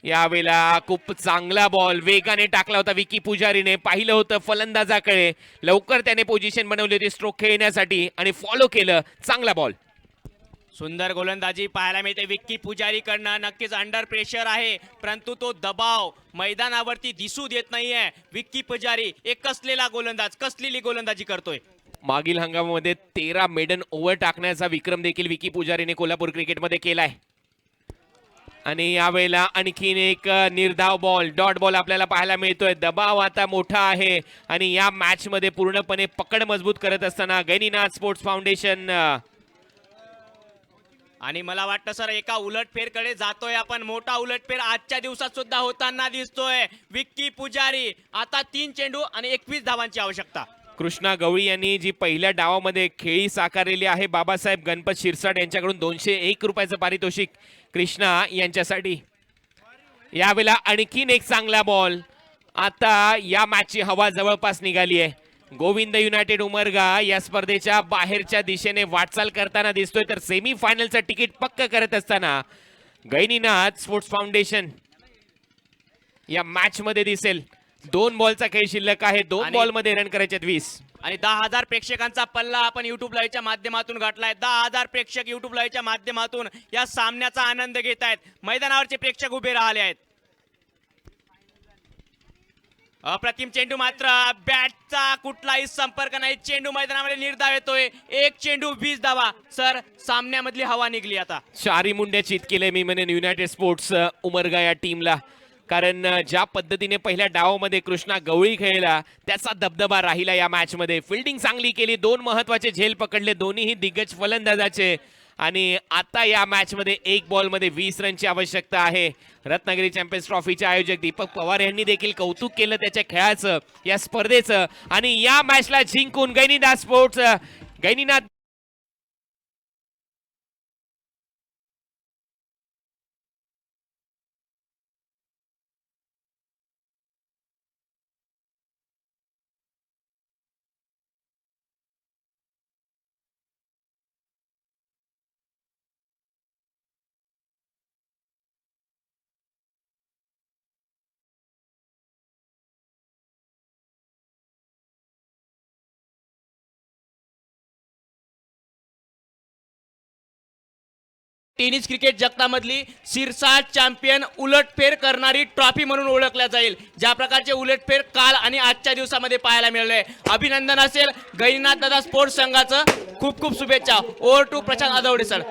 यावेळेला खूप चांगला बॉल वेगाने टाकला होता विकी पुजारीने. पाहिलं होतं फलंदाजाकडे, लवकर त्याने पोझिशन बनवली होती स्ट्रोक खेळण्यासाठी आणि फॉलो केलं. चांगला बॉल. सुंदर गोलंदाजी पाहायला मिळते विक्की पुजारीकडनं. नक्कीच अंडर प्रेशर आहे, परंतु तो दबाव मैदानावरती दिसू देत नाहीये. विक्की पुजारी एक कसलेली गोलंदाजी करतोय. मागील हंगामामध्ये 13 मेडन ओव्हर टाकण्याचा विक्रम देखील विकी पुजारीने कोल्हापूर क्रिकेटमध्ये केलाय. आणि यावेळेला आणखीन एक निर्धाव बॉल डॉट बॉल आपल्याला पाहायला मिळतोय. दबाव आता मोठा आहे आणि या मॅच मध्ये पूर्णपणे पकड मजबूत करत असताना गैनीनाथ स्पोर्ट्स फाउंडेशन. आणि मला वाटतं सर एका उलटफेरकडे जातोय आपण. मोठा उलटफेर आजच्या दिवसात सुद्धा होताना दिसतोय. विक्की पुजारी आता 3 चेंडू आणि 21 धावांची आवश्यकता. कृष्णा गवळी यांनी जी पहिल्या डावामध्ये खेळी साकारलेली आहे बाबासाहेब गणपत शिरसाट यांच्याकडून 201 रुपयाचं पारितोषिक कृष्णा यांच्यासाठी. यावेळेला आणखीन एक चांगला बॉल. आता या मॅचची हवा जवळपास निघाली आहे. गोविंद युनायटेड उमरगा या स्पर्धेच्या बाहेरच्या दिशेने वाटचाल करताना दिसतोय. तर सेमी फायनलचं तिकीट पक्क करत असताना गैनीनाथ स्पोर्ट्स फाउंडेशन या मॅच मध्ये दिसेल. 2 बॉलचा खेळ शिल्लक आहे. 2 बॉलमध्ये रन करायचे 20. आणि 10,000 प्रेक्षकांचा पल्ला आपण युट्यूब लाईव्हच्या माध्यमातून गाठलाय. 10,000 प्रेक्षक युट्यूब लाईव्हच्या माध्यमातून या सामन्याचा आनंद घेत आहेत. मैदानावरचे प्रेक्षक उभे राहिले आहेत. अप्रतिम चेंडू, मात्र बॅटचा कुठलाही संपर्क नाही. चेंडू मैदानामध्ये निर्धाव येतोय. 1 चेंडू 20 धावा. सर सामन्यामधली हवा निघली आता. चारी मुंड्या चित केलंय मी म्हणेन युनायटेड स्पोर्ट्स उमरगा या टीमला. कारण ज्या पद्धतीने पहिल्या डावामध्ये कृष्णा गवळी खेळला त्याचा दबदबा राहिला या मॅच मध्ये. फिल्डिंग चांगली केली. 2 महत्वाचे झेल पकडले दोन्ही दिग्गज फलंदाजाचे. आणि आता या मॅच मध्ये 1 बॉलमध्ये 20 रनची आवश्यकता आहे. रत्नागिरी चॅम्पियन्स ट्रॉफीचे आयोजक दीपक पवार यांनी देखील कौतुक केलं त्याच्या खेळाचं या स्पर्धेचं. आणि या मॅचला जिंकून Gaininath tennis cricket जगतामधली Shirsat champion उलटफेर करणारी ट्रॉफी म्हणून ओळखल्या जाईल. ज्या प्रकारचे उलटफेर काल आणि आजच्या दिवसामध्ये पाहायला मिळाले. अभिनंदन असेल गैनीनाथ दादा स्पोर्ट्स संघाचं. खूप खूप शुभेच्छा. Over two Prashant Adwade sir.